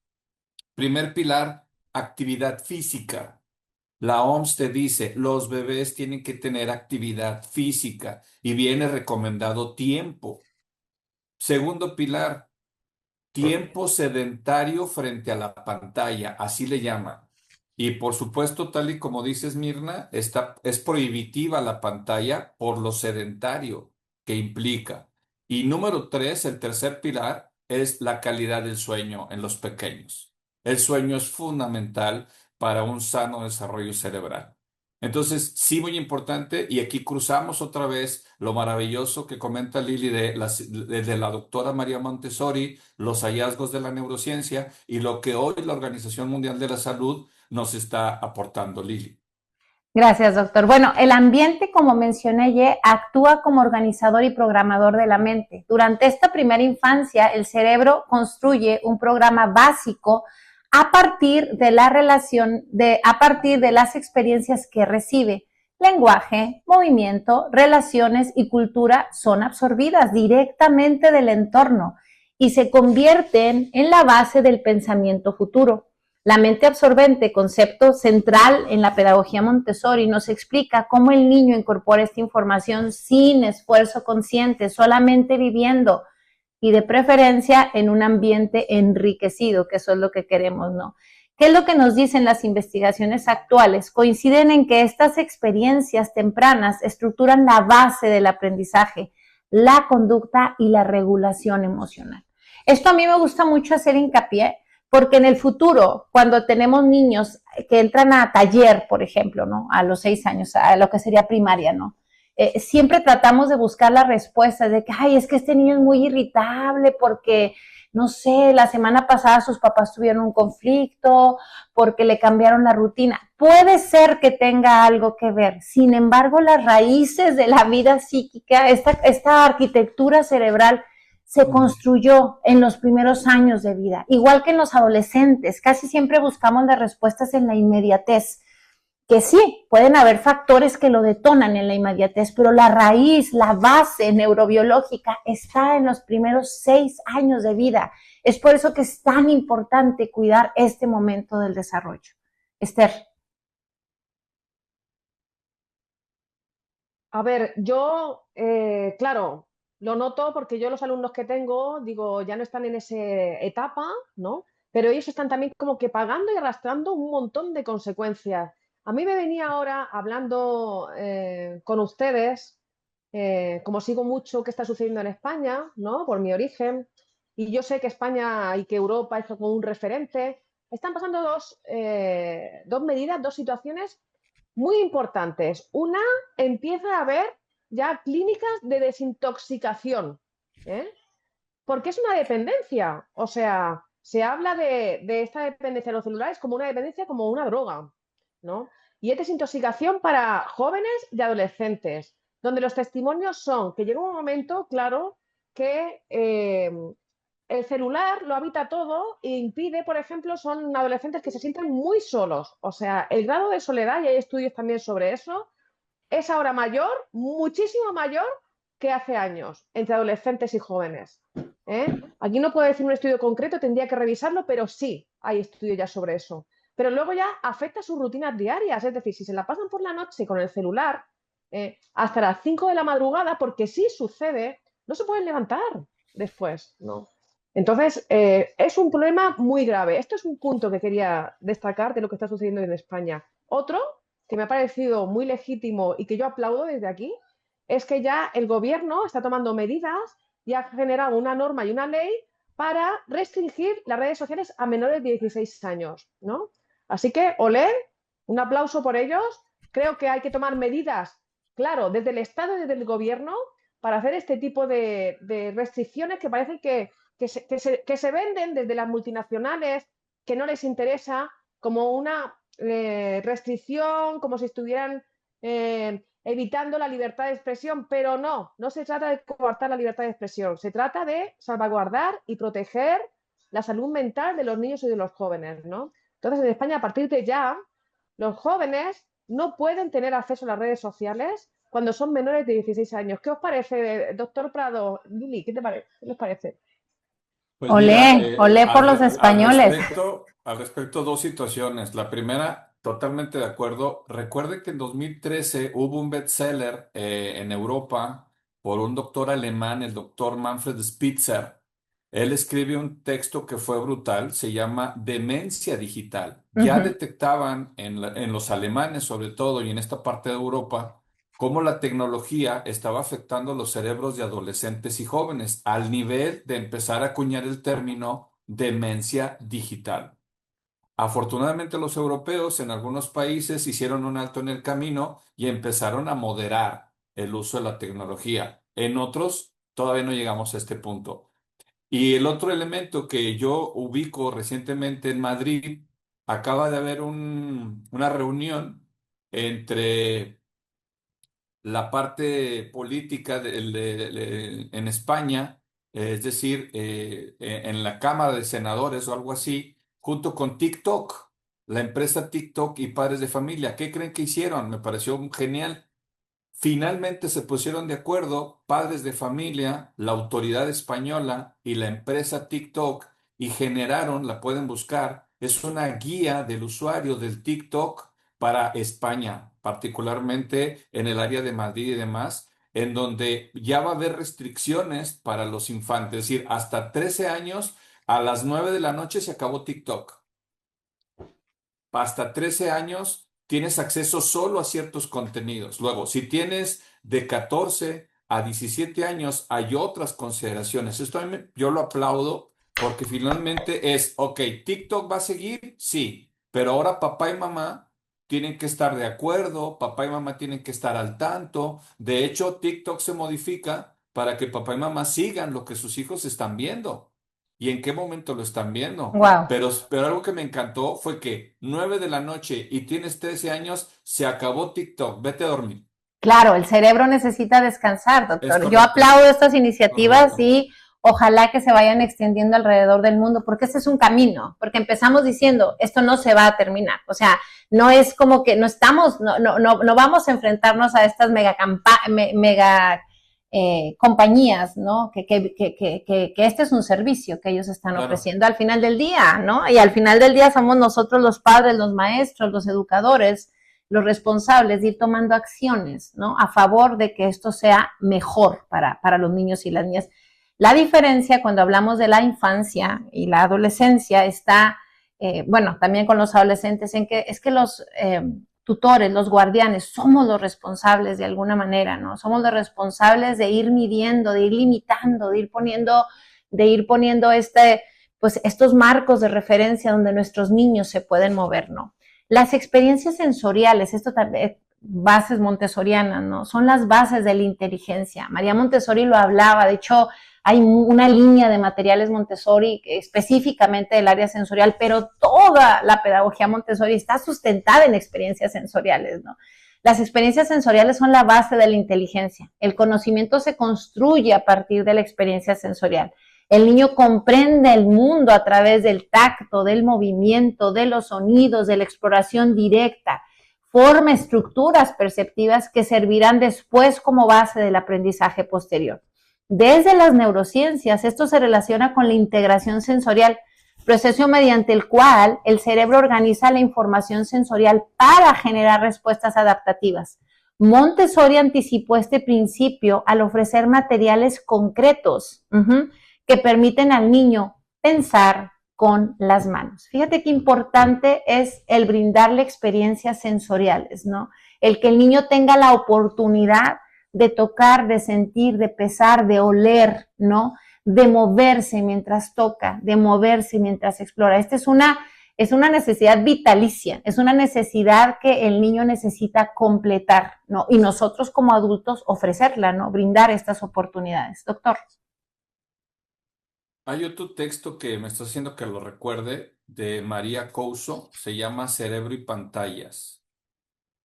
[SPEAKER 2] Primer pilar, actividad física. La OMS te dice, los bebés tienen que tener actividad física y viene recomendado tiempo. Segundo pilar, tiempo sedentario frente a la pantalla, así le llaman. Y por supuesto, tal y como dices, Mirna, es prohibitiva la pantalla por lo sedentario que implica. Y número 3, el tercer pilar, es la calidad del sueño en los pequeños. El sueño es fundamental para un sano desarrollo cerebral. Entonces, sí, muy importante, y aquí cruzamos otra vez lo maravilloso que comenta Lili de la doctora María Montessori, los hallazgos de la neurociencia y lo que hoy la Organización Mundial de la Salud nos está aportando, Lili.
[SPEAKER 1] Gracias, doctor. Bueno, el ambiente, como mencioné ya, actúa como organizador y programador de la mente. Durante esta primera infancia, el cerebro construye un programa básico a partir de a partir de las experiencias que recibe. Lenguaje, movimiento, relaciones y cultura son absorbidas directamente del entorno y se convierten en la base del pensamiento futuro. La mente absorbente, concepto central en la pedagogía Montessori, nos explica cómo el niño incorpora esta información sin esfuerzo consciente, solamente viviendo y de preferencia en un ambiente enriquecido, que eso es lo que queremos, ¿no? ¿Qué es lo que nos dicen las investigaciones actuales? Coinciden en que estas experiencias tempranas estructuran la base del aprendizaje, la conducta y la regulación emocional. Esto a mí me gusta mucho hacer hincapié, porque en el futuro, cuando tenemos niños que entran a taller, por ejemplo, ¿no? A los 6 años, a lo que sería primaria, ¿no? Siempre tratamos de buscar la respuesta de que, ay, es que este niño es muy irritable porque, no sé, la semana pasada sus papás tuvieron un conflicto, porque le cambiaron la rutina. Puede ser que tenga algo que ver. Sin embargo, las raíces de la vida psíquica, esta arquitectura cerebral, se construyó en los primeros años de vida, igual que en los adolescentes. Casi siempre buscamos las respuestas en la inmediatez, que sí, pueden haber factores que lo detonan en la inmediatez, pero la raíz, la base neurobiológica está en los primeros 6 años de vida. Es por eso que es tan importante cuidar este momento del desarrollo. Esther.
[SPEAKER 3] A ver, yo, claro, lo noto porque yo los alumnos que tengo, digo, ya no están en esa etapa, ¿no? Pero ellos están también como que pagando y arrastrando un montón de consecuencias. A mí me venía ahora hablando con ustedes, como sigo mucho qué está sucediendo en España, ¿no? Por mi origen, y yo sé que España y que Europa es como un referente. Están pasando dos medidas, dos situaciones muy importantes. Una, empieza a haber ya clínicas de desintoxicación, ¿eh? Porque es una dependencia. O sea, se habla de esta dependencia de los celulares como una dependencia, como una droga, ¿no? Y es desintoxicación para jóvenes y adolescentes, donde los testimonios son que llega un momento, claro, que el celular lo habita todo e impide, por ejemplo, son adolescentes que se sienten muy solos. O sea, el grado de soledad, y hay estudios también sobre eso, es ahora mayor, muchísimo mayor que hace años, entre adolescentes y jóvenes. Aquí no puedo decir un estudio concreto, tendría que revisarlo, pero sí hay estudios ya sobre eso. Pero luego ya afecta sus rutinas diarias, es decir, si se la pasan por la noche con el celular hasta las 5 de la madrugada, porque sí sucede, no se pueden levantar después, ¿no? Entonces, es un problema muy grave. Esto es un punto que quería destacar de lo que está sucediendo en España. Otro, que me ha parecido muy legítimo y que yo aplaudo desde aquí, es que ya el gobierno está tomando medidas y ha generado una norma y una ley para restringir las redes sociales a menores de 16 años, ¿no? Así que, olé, un aplauso por ellos. Creo que hay que tomar medidas, claro, desde el Estado y desde el gobierno para hacer este tipo de restricciones que parecen que se venden desde las multinacionales, que no les interesa, como una restricción, como si estuvieran evitando la libertad de expresión, pero no se trata de coartar la libertad de expresión, se trata de salvaguardar y proteger la salud mental de los niños y de los jóvenes, ¿no? Entonces, en España, a partir de ya, los jóvenes no pueden tener acceso a las redes sociales cuando son menores de 16 años. ¿Qué os parece, doctor Prado? Lili, ¿qué les parece?
[SPEAKER 2] Pues mira,
[SPEAKER 1] Olé, olé por los españoles.
[SPEAKER 2] al respecto, dos situaciones. La primera, totalmente de acuerdo. Recuerde que en 2013 hubo un bestseller en Europa por un doctor alemán, el doctor Manfred Spitzer. Él escribe un texto que fue brutal, se llama Demencia Digital. Ya
[SPEAKER 1] Ujú.
[SPEAKER 2] detectaban en los alemanes, sobre todo, y en esta parte de Europa, cómo la tecnología estaba afectando los cerebros de adolescentes y jóvenes al nivel de empezar a acuñar el término demencia digital. Afortunadamente los europeos en algunos países hicieron un alto en el camino y empezaron a moderar el uso de la tecnología. En otros todavía no llegamos a este punto. Y el otro elemento que yo ubico recientemente en Madrid, acaba de haber una reunión entre la parte política en España, es decir, en la Cámara de Senadores o algo así, junto con TikTok, la empresa TikTok y padres de familia. ¿Qué creen que hicieron? Me pareció genial. Finalmente se pusieron de acuerdo padres de familia, la autoridad española y la empresa TikTok y generaron, la pueden buscar, es una guía del usuario del TikTok para España, particularmente en el área de Madrid y demás, en donde ya va a haber restricciones para los infantes, es decir, hasta 13 años, a las 9 de la noche se acabó TikTok. Hasta 13 años tienes acceso solo a ciertos contenidos. Luego, si tienes de 14 a 17 años, hay otras consideraciones. Esto yo lo aplaudo porque finalmente es, ok, TikTok va a seguir, sí, pero ahora papá y mamá tienen que estar de acuerdo, papá y mamá tienen que estar al tanto. De hecho, TikTok se modifica para que papá y mamá sigan lo que sus hijos están viendo y en qué momento lo están viendo.
[SPEAKER 1] Wow.
[SPEAKER 2] Pero algo que me encantó fue que 9 de la noche y tienes 13 años, se acabó TikTok, vete a dormir.
[SPEAKER 1] Claro, el cerebro necesita descansar,
[SPEAKER 2] Es
[SPEAKER 1] doctor. Yo
[SPEAKER 2] correcto,
[SPEAKER 1] aplaudo estas iniciativas
[SPEAKER 2] correcto.
[SPEAKER 1] y ojalá que se vayan extendiendo alrededor del mundo, porque este es un camino, porque empezamos diciendo, esto no se va a terminar, o sea, no es como que no vamos a enfrentarnos a estas mega compañías, ¿no? Que este es un servicio que ellos están ofreciendo al final del día, ¿no? Y al final del día somos nosotros los padres, los maestros, los educadores, los responsables de ir tomando acciones, ¿no? A favor de que esto sea mejor para los niños y las niñas. La diferencia cuando hablamos de la infancia y la adolescencia está, bueno, también con los adolescentes, en que es que los tutores, los guardianes, somos los responsables de alguna manera, ¿no? Somos los responsables de ir midiendo, de ir limitando, de ir poniendo pues estos marcos de referencia donde nuestros niños se pueden mover, ¿no? Las experiencias sensoriales, esto también, bases montessorianas, ¿no? Son las bases de la inteligencia. María Montessori lo hablaba, de hecho, hay una línea de materiales Montessori específicamente del área sensorial, pero toda la pedagogía Montessori está sustentada en experiencias sensoriales, ¿no? Las experiencias sensoriales son la base de la inteligencia. El conocimiento se construye a partir de la experiencia sensorial. El niño comprende el mundo a través del tacto, del movimiento, de los sonidos, de la exploración directa. Forma estructuras perceptivas que servirán después como base del aprendizaje posterior. Desde las neurociencias, esto se relaciona con la integración sensorial, proceso mediante el cual el cerebro organiza la información sensorial para generar respuestas adaptativas. Montessori anticipó este principio al ofrecer materiales concretos que permiten al niño pensar con las manos. Fíjate qué importante es el brindarle experiencias sensoriales, ¿no? El que el niño tenga la oportunidad de tocar, de sentir, de pesar, de oler, ¿no? De moverse mientras toca, de moverse mientras explora. Esta es una necesidad vitalicia, es una necesidad que el niño necesita completar, ¿no? Y nosotros como adultos ofrecerla, ¿no? Brindar estas oportunidades. Doctor.
[SPEAKER 2] Hay otro texto que me está haciendo que lo recuerde, de María Couso, se llama Cerebro y pantallas.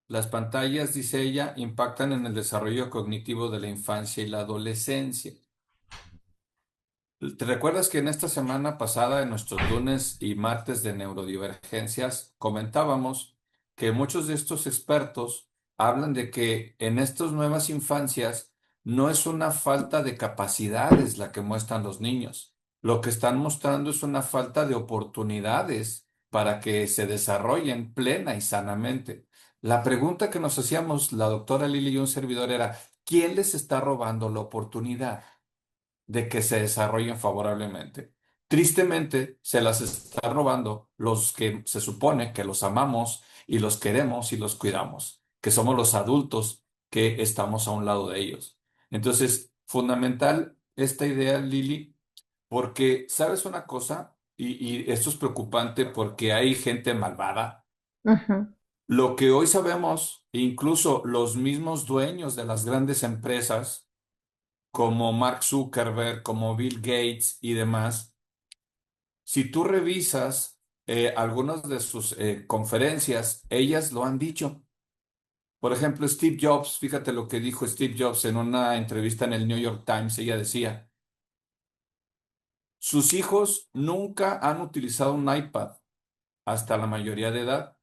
[SPEAKER 2] Las pantallas, dice ella, impactan en el desarrollo cognitivo de la infancia y la adolescencia. ¿Te recuerdas que en esta semana pasada, en nuestros lunes y martes de neurodivergencias, comentábamos que muchos de estos expertos hablan de que en estas nuevas infancias no es una falta de capacidades la que muestran los niños. Lo que están mostrando es una falta de oportunidades para que se desarrollen plena y sanamente. La pregunta que nos hacíamos la doctora Lili y un servidor era, ¿quién les está robando la oportunidad de que se desarrollen favorablemente? Tristemente, se las está robando los que se supone que los amamos y los queremos y los cuidamos, que somos los adultos que estamos a un lado de ellos. Entonces, fundamental esta idea, Lili, porque, ¿sabes una cosa? Y esto es preocupante porque hay gente malvada. Lo que hoy sabemos, incluso los mismos dueños de las grandes empresas, como Mark Zuckerberg, como Bill Gates y demás, si tú revisas algunas de sus conferencias, ellas lo han dicho. Por ejemplo, Steve Jobs, fíjate lo que dijo Steve Jobs en una entrevista en el New York Times. Ella decía, sus hijos nunca han utilizado un iPad hasta la mayoría de edad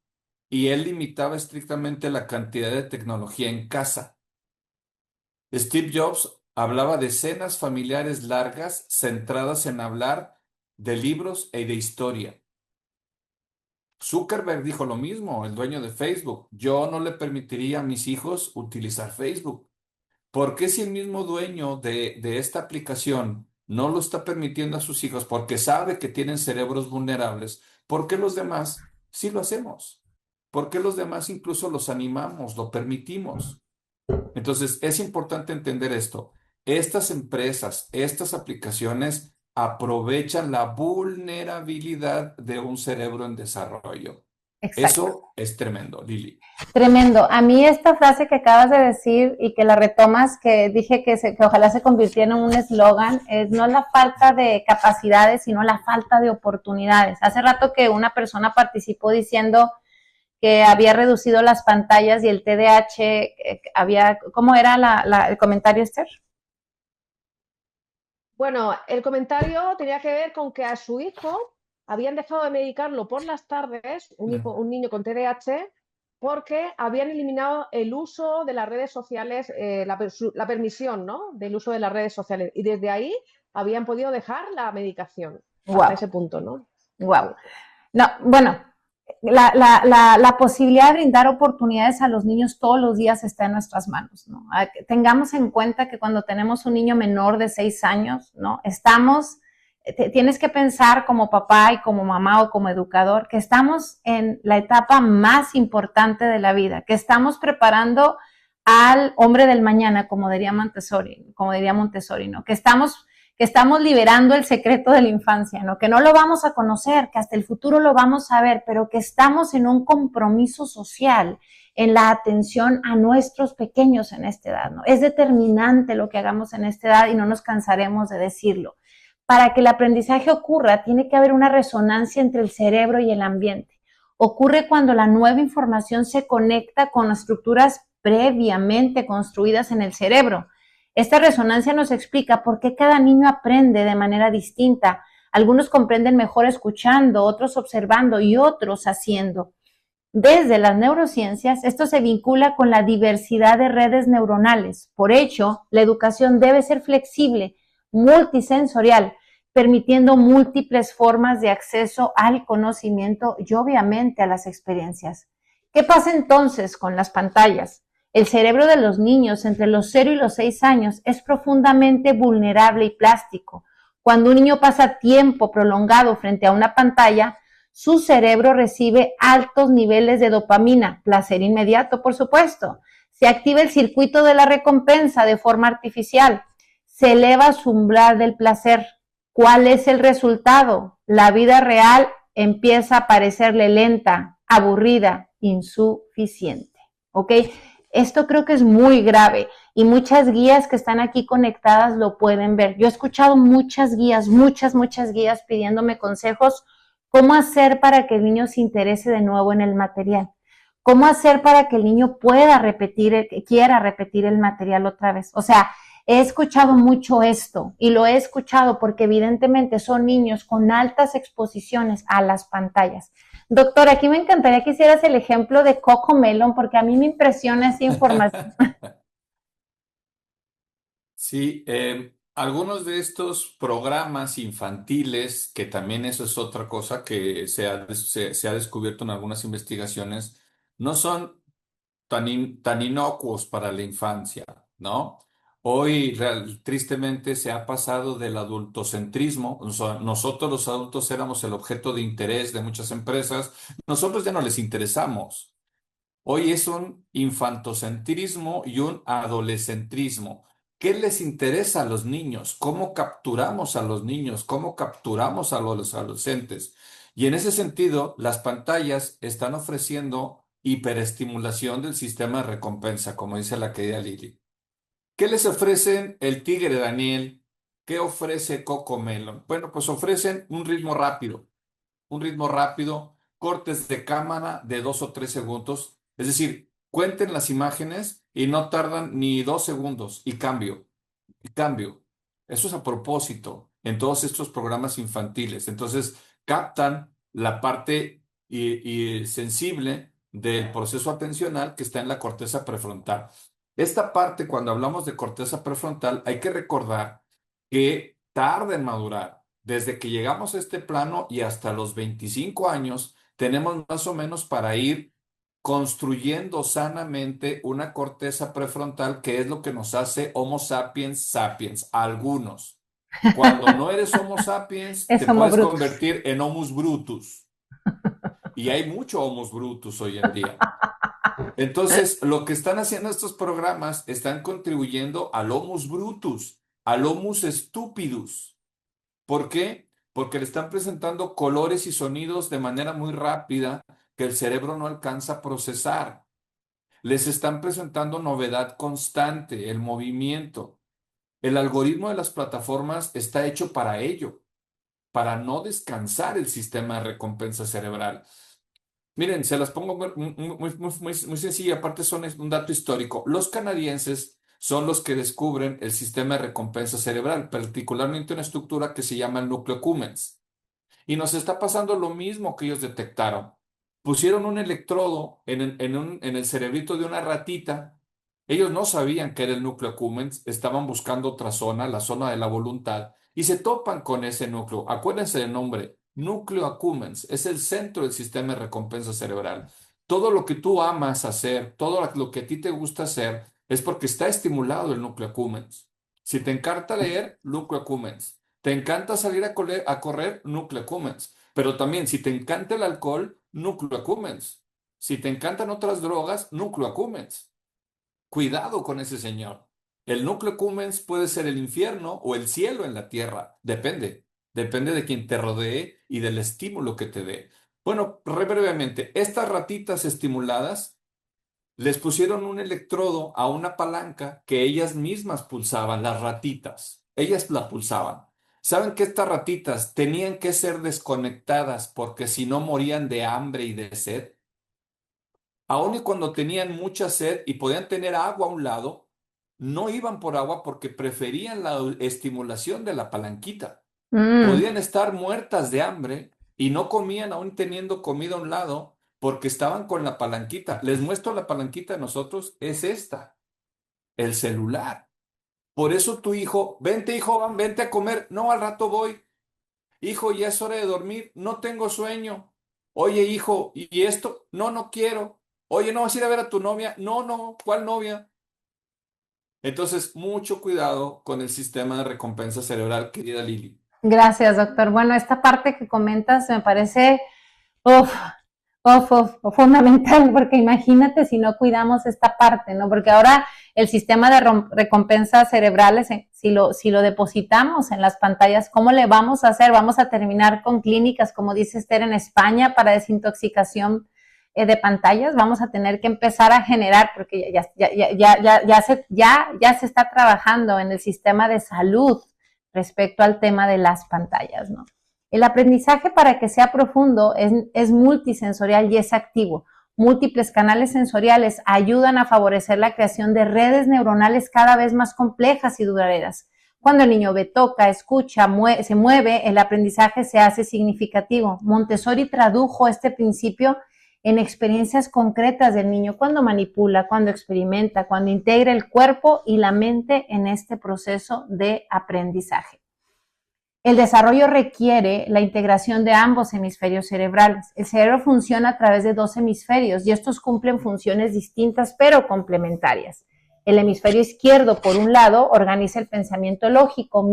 [SPEAKER 2] y él limitaba estrictamente la cantidad de tecnología en casa. Steve Jobs hablaba de cenas familiares largas centradas en hablar de libros y de historia. Zuckerberg dijo lo mismo, el dueño de Facebook. Yo no le permitiría a mis hijos utilizar Facebook. ¿Por qué si el mismo dueño de esta aplicación no lo está permitiendo a sus hijos porque sabe que tienen cerebros vulnerables? ¿Por qué los demás sí lo hacemos? ¿Por qué los demás incluso los animamos, lo permitimos? Entonces, es importante entender esto. Estas empresas, estas aplicaciones aprovechan la vulnerabilidad de un cerebro en desarrollo.
[SPEAKER 1] Exacto.
[SPEAKER 2] Eso es tremendo, Lili.
[SPEAKER 1] Tremendo. A mí esta frase que acabas de decir y que la retomas, que dije que ojalá se convirtiera en un eslogan, es no la falta de capacidades, sino la falta de oportunidades. Hace rato que una persona participó diciendo que había reducido las pantallas y el TDAH había, ¿cómo era el comentario, Esther?
[SPEAKER 3] Bueno, el comentario tenía que ver con que a su hijo habían dejado de medicarlo por las tardes, un niño con TDAH, porque habían eliminado el uso de las redes sociales, la permisión, ¿no? Del uso de las redes sociales. Y desde ahí habían podido dejar la medicación hasta
[SPEAKER 1] Wow,
[SPEAKER 3] ese punto, ¿no?
[SPEAKER 1] wow. No, bueno, la posibilidad de brindar oportunidades a los niños todos los días está en nuestras manos, ¿no? Tengamos en cuenta que cuando tenemos un niño menor de 6 años, ¿no? Tienes que pensar como papá y como mamá o como educador que estamos en la etapa más importante de la vida, que estamos preparando al hombre del mañana, como diría Montessori, ¿no? Que estamos liberando el secreto de la infancia, ¿no? Que no lo vamos a conocer, que hasta el futuro lo vamos a ver, pero que estamos en un compromiso social en la atención a nuestros pequeños en esta edad, ¿no? Es determinante lo que hagamos en esta edad y no nos cansaremos de decirlo. Para que el aprendizaje ocurra, tiene que haber una resonancia entre el cerebro y el ambiente. Ocurre cuando la nueva información se conecta con estructuras previamente construidas en el cerebro. Esta resonancia nos explica por qué cada niño aprende de manera distinta. Algunos comprenden mejor escuchando, otros observando y otros haciendo. Desde las neurociencias, esto se vincula con la diversidad de redes neuronales. Por ello, la educación debe ser flexible, multisensorial, permitiendo múltiples formas de acceso al conocimiento y obviamente a las experiencias. ¿Qué pasa entonces con las pantallas? El cerebro de los niños entre los 0 y los 6 años es profundamente vulnerable y plástico. Cuando un niño pasa tiempo prolongado frente a una pantalla, su cerebro recibe altos niveles de dopamina, placer inmediato, por supuesto. Se activa el circuito de la recompensa de forma artificial. Se eleva su umbral del placer. ¿Cuál es el resultado? La vida real empieza a parecerle lenta, aburrida, insuficiente. ¿Ok? Esto creo que es muy grave y muchas guías que están aquí conectadas lo pueden ver. Yo he escuchado muchas guías, muchas guías pidiéndome consejos. ¿Cómo hacer para que el niño se interese de nuevo en el material? ¿Cómo hacer para que el niño quiera repetir el material otra vez? O sea, he escuchado mucho esto y lo he escuchado porque evidentemente son niños con altas exposiciones a las pantallas. Doctor, aquí me encantaría que hicieras el ejemplo de Coco Melon porque a mí me impresiona esa información.
[SPEAKER 2] Sí, algunos de estos programas infantiles, que también eso es otra cosa que se ha descubierto en algunas investigaciones, no son tan inocuos para la infancia, ¿no? Hoy tristemente se ha pasado del adultocentrismo. O sea, nosotros los adultos éramos el objeto de interés de muchas empresas, nosotros ya no les interesamos. Hoy es un infantocentrismo y un adolescentrismo. ¿Qué les interesa a los niños? ¿Cómo capturamos a los niños? ¿Cómo capturamos a los adolescentes? Y en ese sentido, las pantallas están ofreciendo hiperestimulación del sistema de recompensa, como dice la querida Lili. ¿Qué les ofrecen el Tigre Daniel? ¿Qué ofrece Coco Melon? Bueno, pues ofrecen un ritmo rápido, cortes de cámara de 2 o 3 segundos. Es decir, cuenten las imágenes y no tardan ni 2 segundos y cambio. Eso es a propósito en todos estos programas infantiles. Entonces, captan la parte y sensible del proceso atencional que está en la corteza prefrontal. Esta parte, cuando hablamos de corteza prefrontal, hay que recordar que tarda en madurar. Desde que llegamos a este plano y hasta los 25 años, tenemos más o menos para ir construyendo sanamente una corteza prefrontal que es lo que nos hace Homo sapiens sapiens, algunos. Cuando no eres Homo sapiens,
[SPEAKER 1] Es
[SPEAKER 2] te
[SPEAKER 1] Homo
[SPEAKER 2] puedes
[SPEAKER 1] Brutus.
[SPEAKER 2] convertir en Homus brutus. Y hay mucho Homus brutus hoy en día. Entonces, lo que están haciendo estos programas están contribuyendo al Homus brutus, al Homus stupidus. ¿Por qué? Porque le están presentando colores y sonidos de manera muy rápida que el cerebro no alcanza a procesar. Les están presentando novedad constante, el movimiento. El algoritmo de las plataformas está hecho para ello, para no descansar el sistema de recompensa cerebral. Miren, se las pongo muy sencilla, aparte son un dato histórico. Los canadienses son los que descubren el sistema de recompensa cerebral, particularmente una estructura que se llama el núcleo accumbens. Y nos está pasando lo mismo que ellos detectaron. Pusieron un electrodo en el cerebrito de una ratita. Ellos no sabían que era el núcleo accumbens, estaban buscando otra zona, la zona de la voluntad, y se topan con ese núcleo. Acuérdense del nombre, núcleo accumbens, es el centro del sistema de recompensa cerebral. Todo lo que tú amas hacer, todo lo que a ti te gusta hacer, es porque está estimulado el núcleo accumbens. Si te encanta leer, núcleo accumbens. Te encanta salir a correr, núcleo accumbens. Pero también, si te encanta el alcohol, núcleo accumbens. Si te encantan otras drogas, núcleo accumbens. Cuidado con ese señor. El núcleo accumbens puede ser el infierno o el cielo en la tierra. Depende. Depende de quien te rodee y del estímulo que te dé. Bueno, brevemente, estas ratitas estimuladas les pusieron un electrodo a una palanca que ellas mismas pulsaban, las ratitas. Ellas la pulsaban. ¿Saben que estas ratitas tenían que ser desconectadas porque si no morían de hambre y de sed? Aun y cuando tenían mucha sed y podían tener agua a un lado, no iban por agua porque preferían la estimulación de la palanquita.
[SPEAKER 1] Mm.
[SPEAKER 2] Podían estar muertas de hambre y no comían aún teniendo comida a un lado porque estaban con la palanquita. Les muestro la palanquita de nosotros, es esta, el celular. Por eso tu hijo, vente hijo, vente a comer. No, al rato voy. Hijo, ya es hora de dormir. No tengo sueño. Oye, hijo, ¿y esto? No, no quiero. Oye, ¿no vas a ir a ver a tu novia? No, no, ¿cuál novia? Entonces, mucho cuidado con el sistema de recompensa cerebral, querida Lili.
[SPEAKER 1] Gracias, doctor. Bueno, esta parte que comentas me parece uf, fundamental, porque imagínate si no cuidamos esta parte, ¿no? Porque ahora el sistema de recompensas cerebrales, si lo depositamos en las pantallas, ¿cómo le vamos a hacer? Vamos a terminar con clínicas, como dice Esther, en España para desintoxicación de pantallas. Vamos a tener que empezar a generar, porque ya se está trabajando en el sistema de salud respecto al tema de las pantallas, ¿no? El aprendizaje, para que sea profundo, es multisensorial y es activo. Múltiples canales sensoriales ayudan a favorecer la creación de redes neuronales cada vez más complejas y duraderas. Cuando el niño ve, toca, escucha, se mueve, el aprendizaje se hace significativo. Montessori tradujo este principio en experiencias concretas del niño, cuando manipula, cuando experimenta, cuando integra el cuerpo y la mente en este proceso de aprendizaje. El desarrollo requiere la integración de ambos hemisferios cerebrales. El cerebro funciona a través de dos hemisferios y estos cumplen funciones distintas pero complementarias. El hemisferio izquierdo, por un lado, organiza el pensamiento lógico,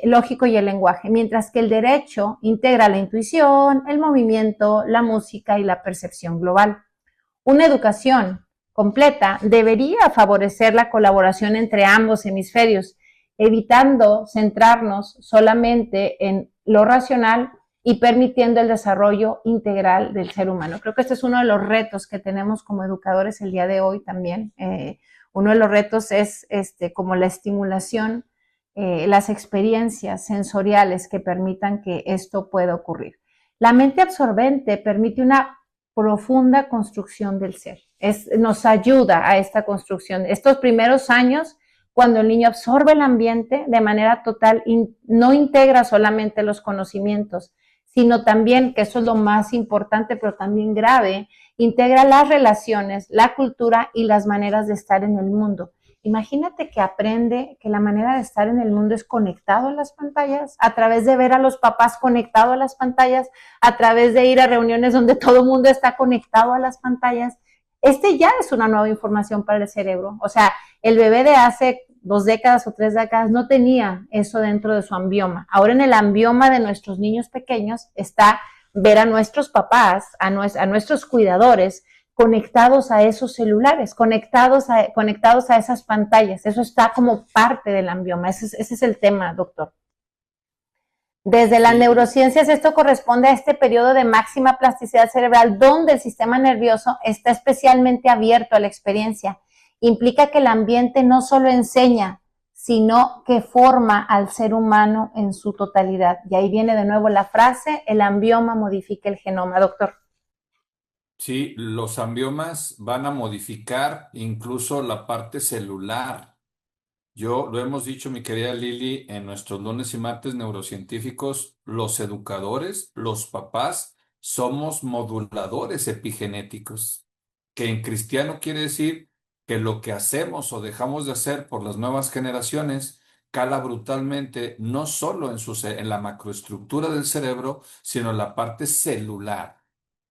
[SPEAKER 1] lógico y el lenguaje, mientras que el derecho integra la intuición, el movimiento, la música y la percepción global. Una educación completa debería favorecer la colaboración entre ambos hemisferios, evitando centrarnos solamente en lo racional y permitiendo el desarrollo integral del ser humano. Creo que este es uno de los retos que tenemos como educadores el día de hoy también. Uno de los retos es como la estimulación, las experiencias sensoriales que permitan que esto pueda ocurrir. La mente absorbente permite una profunda construcción del ser. Nos ayuda a esta construcción. Estos primeros años, cuando el niño absorbe el ambiente de manera total, no integra solamente los conocimientos, sino también, que eso es lo más importante, pero también grave, integra las relaciones, la cultura y las maneras de estar en el mundo. Imagínate que aprende que la manera de estar en el mundo es conectado a las pantallas, a través de ver a los papás conectados a las pantallas, a través de ir a reuniones donde todo el mundo está conectado a las pantallas. Ya es una nueva información para el cerebro. O sea, el bebé de hace 2 décadas o 3 décadas no tenía eso dentro de su ambioma. Ahora en el ambioma de nuestros niños pequeños está ver a nuestros papás, a nuestros cuidadores, conectados a esos celulares, conectados a esas pantallas. Eso está como parte del ambioma. Ese es el tema, doctor. Desde las neurociencias, esto corresponde a este periodo de máxima plasticidad cerebral donde el sistema nervioso está especialmente abierto a la experiencia. Implica que el ambiente no solo enseña, sino que forma al ser humano en su totalidad. Y ahí viene de nuevo la frase, el ambioma modifica el genoma, doctor.
[SPEAKER 2] Sí, los ambiomas van a modificar incluso la parte celular. Lo hemos dicho, mi querida Lili, en nuestros lunes y martes neurocientíficos, los educadores, los papás, somos moduladores epigenéticos, que en cristiano quiere decir que lo que hacemos o dejamos de hacer por las nuevas generaciones cala brutalmente no solo en la macroestructura del cerebro, sino en la parte celular.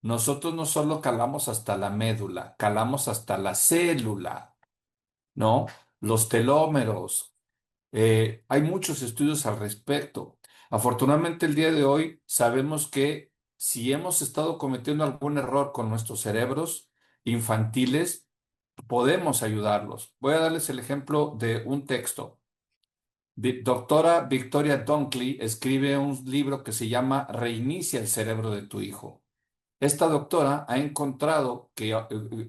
[SPEAKER 2] Nosotros no solo calamos hasta la médula, calamos hasta la célula, ¿no? Los telómeros. Hay muchos estudios al respecto. Afortunadamente, el día de hoy sabemos que si hemos estado cometiendo algún error con nuestros cerebros infantiles, podemos ayudarlos. Voy a darles el ejemplo de un texto. Doctora Victoria Dunkley escribe un libro que se llama Reinicia el cerebro de tu hijo. Esta doctora ha encontrado que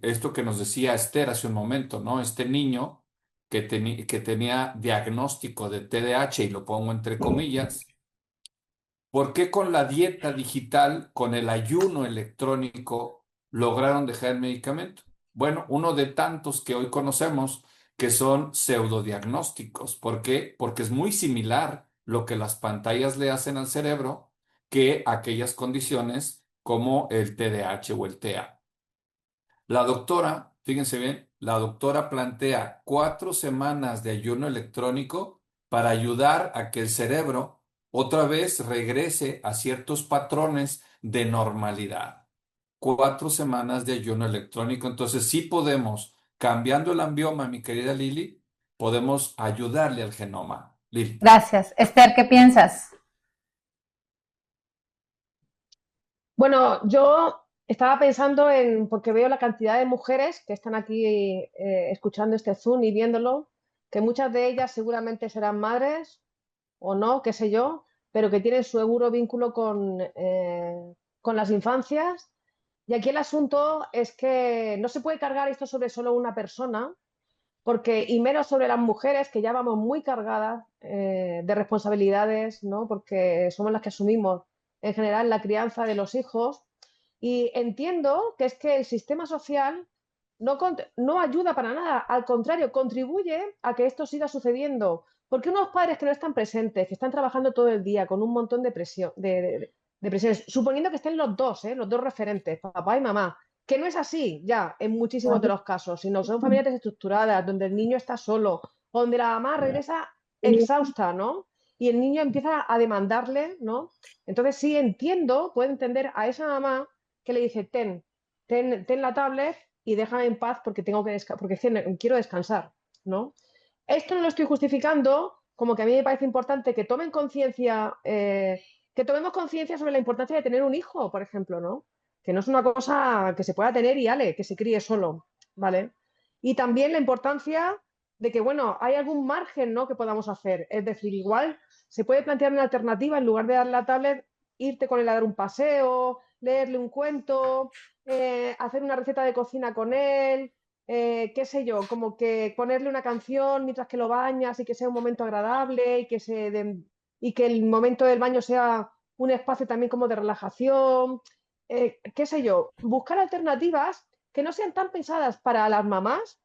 [SPEAKER 2] esto que nos decía Esther hace un momento, ¿no? Este niño que tenía diagnóstico de TDAH, y lo pongo entre comillas, ¿por qué con la dieta digital, con el ayuno electrónico, lograron dejar el medicamento? Bueno, uno de tantos que hoy conocemos que son pseudodiagnósticos. ¿Por qué? Porque es muy similar lo que las pantallas le hacen al cerebro que aquellas condiciones como el TDAH o el TEA. La doctora, fíjense bien, la doctora plantea 4 semanas de ayuno electrónico para ayudar a que el cerebro otra vez regrese a ciertos patrones de normalidad. 4 semanas de ayuno electrónico. Entonces sí podemos, cambiando el ambioma, mi querida Lili, podemos ayudarle al genoma. Lili.
[SPEAKER 1] Gracias. Esther, ¿qué piensas?
[SPEAKER 3] Bueno, yo estaba pensando porque veo la cantidad de mujeres que están aquí escuchando este Zoom y viéndolo, que muchas de ellas seguramente serán madres o no, qué sé yo, pero que tienen su seguro vínculo con las infancias. Y aquí el asunto es que no se puede cargar esto sobre solo una persona, porque, y menos sobre las mujeres, que ya vamos muy cargadas de responsabilidades, ¿no? Porque somos las que asumimos en general la crianza de los hijos. Y entiendo que es que el sistema social no ayuda para nada, al contrario, contribuye a que esto siga sucediendo. Porque unos padres que no están presentes, que están trabajando todo el día con un montón de presión, de presiones, suponiendo que estén los dos referentes, papá y mamá, que no es así ya en muchísimos de los casos, sino son familias desestructuradas, donde el niño está solo, donde la mamá regresa exhausta, ¿no? Y el niño empieza a demandarle, ¿no? Entonces sí entiendo, puedo entender a esa mamá que le dice, ten la tablet y déjame en paz porque quiero descansar, ¿no? Esto no lo estoy justificando, como que a mí me parece importante que tomemos conciencia sobre la importancia de tener un hijo, por ejemplo, ¿no? Que no es una cosa que se pueda tener y que se críe solo, ¿vale? Y también la importancia de que, bueno, hay algún margen, ¿no?, que podamos hacer. Es decir, igual se puede plantear una alternativa, en lugar de darle la tablet, irte con él a dar un paseo, leerle un cuento, hacer una receta de cocina con él, qué sé yo, como que ponerle una canción mientras que lo bañas y que sea un momento agradable y que el momento del baño sea un espacio también como de relajación, qué sé yo, buscar alternativas que no sean tan pensadas para las mamás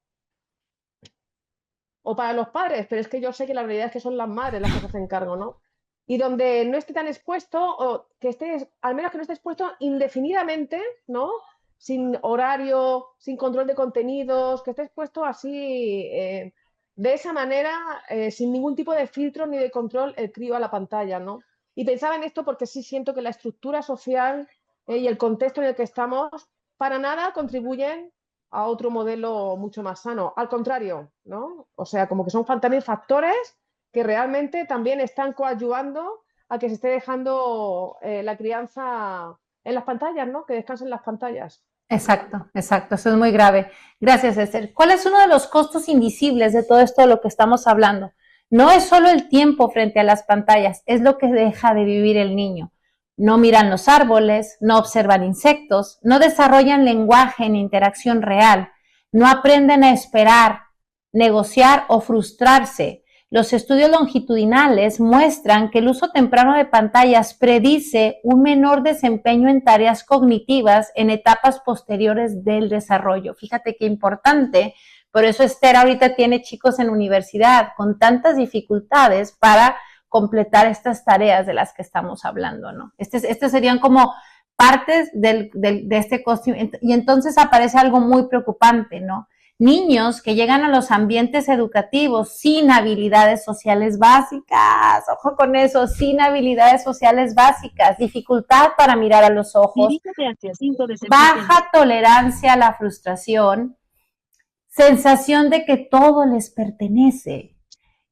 [SPEAKER 3] o para los padres, pero es que yo sé que la realidad es que son las madres las que se hacen cargo, ¿no? Y donde no esté tan expuesto, o que estés, al menos que no esté expuesto indefinidamente, ¿no? Sin horario, sin control de contenidos, que esté expuesto así, de esa manera, sin ningún tipo de filtro ni de control, el crío a la pantalla, ¿no? Y pensaba en esto porque sí siento que la estructura social y el contexto en el que estamos para nada contribuyen a otro modelo mucho más sano. Al contrario, ¿no? O sea, como que son también factores que realmente también están coadyuvando a que se esté dejando la crianza en las pantallas, ¿no? Que descansen las pantallas.
[SPEAKER 1] Exacto, exacto, eso es muy grave. Gracias, Esther. ¿Cuál es uno de los costos invisibles de todo esto de lo que estamos hablando? No es solo el tiempo frente a las pantallas, es lo que deja de vivir el niño. No miran los árboles, no observan insectos, no desarrollan lenguaje en interacción real, no aprenden a esperar, negociar o frustrarse. los estudios longitudinales muestran que el uso temprano de pantallas predice un menor desempeño en tareas cognitivas en etapas posteriores del desarrollo. Fíjate qué importante. Por eso Esther ahorita tiene chicos en universidad con tantas dificultades para completar estas tareas de las que estamos hablando, ¿no? Estos serían como partes de este costo. Y entonces aparece algo muy preocupante, ¿no? Niños que llegan a los ambientes educativos sin habilidades sociales básicas, ojo con eso, sin habilidades sociales básicas, dificultad para mirar a los ojos, baja tolerancia a la frustración, sensación de que todo les pertenece.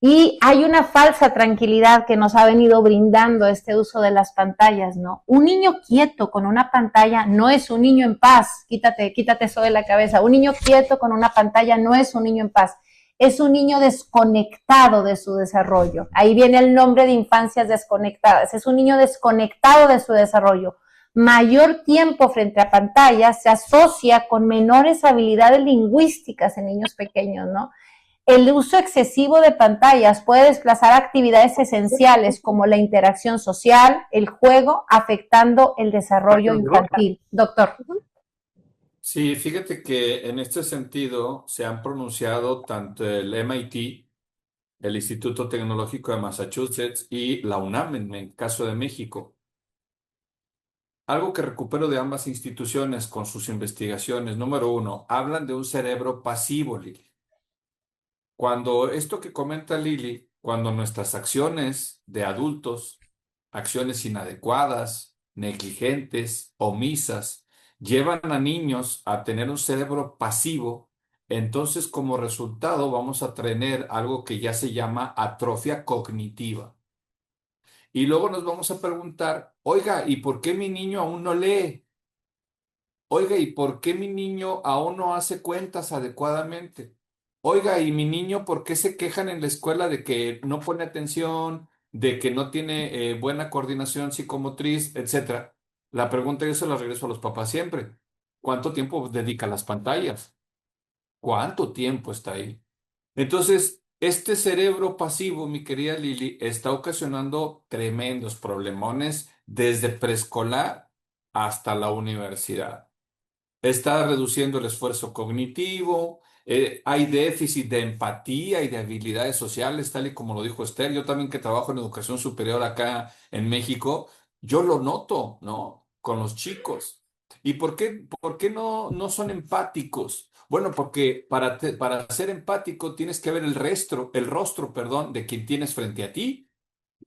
[SPEAKER 1] Y hay una falsa tranquilidad que nos ha venido brindando este uso de las pantallas, ¿no? Un niño quieto con una pantalla no es un niño en paz. Quítate eso de la cabeza. Un niño quieto con una pantalla no es un niño en paz. Es un niño desconectado de su desarrollo. Ahí viene el nombre de infancias desconectadas. Es un niño desconectado de su desarrollo. Mayor tiempo frente a pantallas se asocia con menores habilidades lingüísticas en niños pequeños, ¿no? El uso excesivo de pantallas puede desplazar actividades esenciales como la interacción social, el juego, afectando el desarrollo infantil. Doctor.
[SPEAKER 2] Sí, fíjate que en este sentido se han pronunciado tanto el MIT, el Instituto Tecnológico de Massachusetts, y la UNAM en el caso de México. Algo que recupero de ambas instituciones con sus investigaciones. Número uno, hablan de un cerebro pasivo, Lili. Cuando esto que comenta Lili, cuando nuestras acciones de adultos, acciones inadecuadas, negligentes, omisas, llevan a niños a tener un cerebro pasivo, entonces como resultado vamos a tener algo que ya se llama atrofia cognitiva. Y luego nos vamos a preguntar, oiga, ¿y por qué mi niño aún no lee? Oiga, ¿y por qué mi niño aún no hace cuentas adecuadamente? Oiga, ¿y mi niño por qué se quejan en la escuela de que no pone atención, de que no tiene buena coordinación psicomotriz, etcétera? La pregunta yo se la regreso a los papás siempre. ¿Cuánto tiempo dedica a las pantallas? ¿Cuánto tiempo está ahí? Entonces, este cerebro pasivo, mi querida Lili, está ocasionando tremendos problemones desde preescolar hasta la universidad. Está reduciendo el esfuerzo cognitivo, hay déficit de empatía y de habilidades sociales, tal y como lo dijo Esther. Yo también que trabajo en educación superior acá en México, yo lo noto, ¿no? Con los chicos. ¿Y por qué no son empáticos? Bueno, porque para ser empático tienes que ver el rostro, perdón, de quien tienes frente a ti.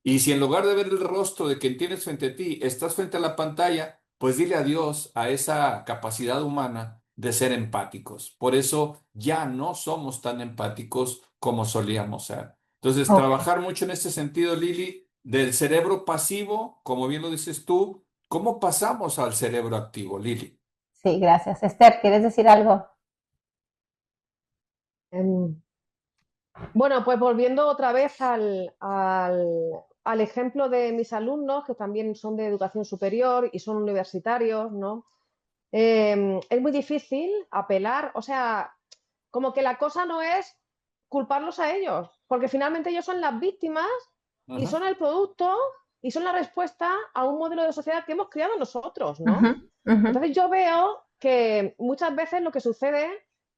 [SPEAKER 2] Y si en lugar de ver el rostro de quien tienes frente a ti, estás frente a la pantalla, pues dile adiós a esa capacidad humana de ser empáticos. Por eso ya no somos tan empáticos como solíamos ser. Entonces,
[SPEAKER 1] Okay.
[SPEAKER 2] trabajar mucho en este sentido, Lili, del cerebro pasivo, como bien lo dices tú, ¿cómo pasamos al cerebro activo, Lili?
[SPEAKER 1] Sí, gracias. Esther, ¿quieres decir algo?
[SPEAKER 3] Em, Bueno, pues volviendo otra vez al ejemplo de mis alumnos, que también son de educación superior y son universitarios, ¿no? Es muy difícil apelar, o sea, como que la cosa no es culparlos a ellos, porque finalmente ellos son las víctimas y
[SPEAKER 2] Ajá.
[SPEAKER 3] son el producto y son la respuesta a un modelo de sociedad que hemos creado nosotros, ¿no?
[SPEAKER 1] Uh-huh, uh-huh.
[SPEAKER 3] Entonces yo veo que muchas veces lo que sucede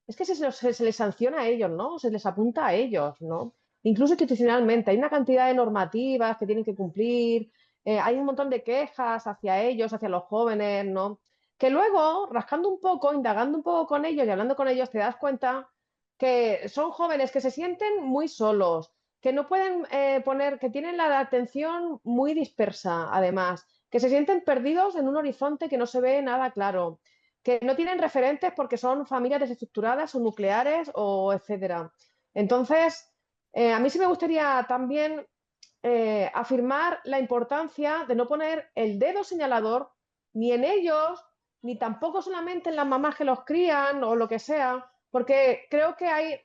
[SPEAKER 3] es que se les sanciona a ellos, ¿no? Se les apunta a ellos, ¿no? Incluso institucionalmente. Hay una cantidad de normativas que tienen que cumplir, hay un montón de quejas hacia ellos, hacia los jóvenes, ¿no? Que luego, rascando un poco, indagando un poco con ellos y hablando con ellos, te das cuenta que son jóvenes que se sienten muy solos, que no pueden poner, que tienen la atención muy dispersa, además, que se sienten perdidos en un horizonte que no se ve nada claro, que no tienen referentes porque son familias desestructuradas o nucleares o etcétera. Entonces, a mí sí me gustaría también afirmar la importancia de no poner el dedo señalador ni en ellos, ni tampoco solamente en las mamás que los crían o lo que sea, porque creo que hay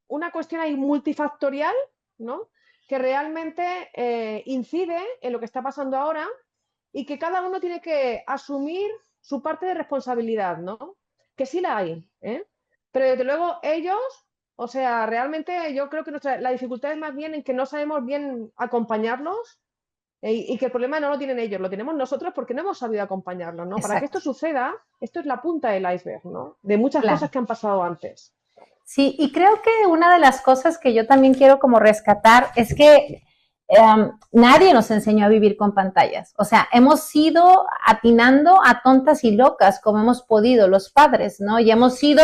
[SPEAKER 3] una cuestión ahí multifactorial, ¿no? Que realmente incide en lo que está pasando ahora y que cada uno tiene que asumir su parte de responsabilidad, ¿no? Que sí la hay, ¿eh? Pero desde luego ellos O sea, realmente yo creo que la dificultad es más bien en que no sabemos bien acompañarlos y que el problema no lo tienen ellos, lo tenemos nosotros porque no hemos sabido acompañarlos, ¿no? Para que esto
[SPEAKER 1] Exacto,
[SPEAKER 3] suceda, esto es la punta del iceberg, ¿no? De muchas cosas
[SPEAKER 1] claro.
[SPEAKER 3] que han pasado antes.
[SPEAKER 1] Sí, y creo que una de las cosas que yo también quiero como rescatar es que nadie nos enseñó a vivir con pantallas. O sea, hemos ido atinando a tontas y locas como hemos podido los padres, ¿no? Y hemos ido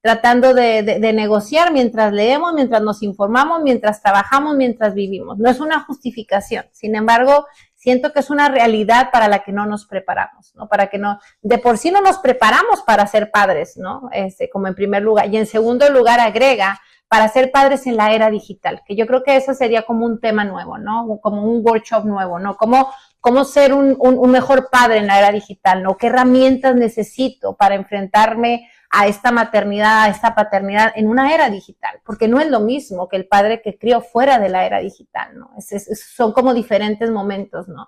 [SPEAKER 1] tratando de negociar mientras leemos, mientras nos informamos, mientras trabajamos, mientras vivimos. No es una justificación. Sin embargo, siento que es una realidad para la que no nos preparamos, ¿no? Para que no, de por sí no nos preparamos para ser padres, ¿no? Como en primer lugar. Y en segundo lugar agrega para ser padres en la era digital, que yo creo que eso sería como un tema nuevo, ¿no? Como un workshop nuevo, ¿no? Cómo ser un mejor padre en la era digital, ¿no? ¿Qué herramientas necesito para enfrentarme a esta maternidad, a esta paternidad en una era digital? Porque no es lo mismo que el padre que crió fuera de la era digital, ¿no? Son como diferentes momentos, ¿no?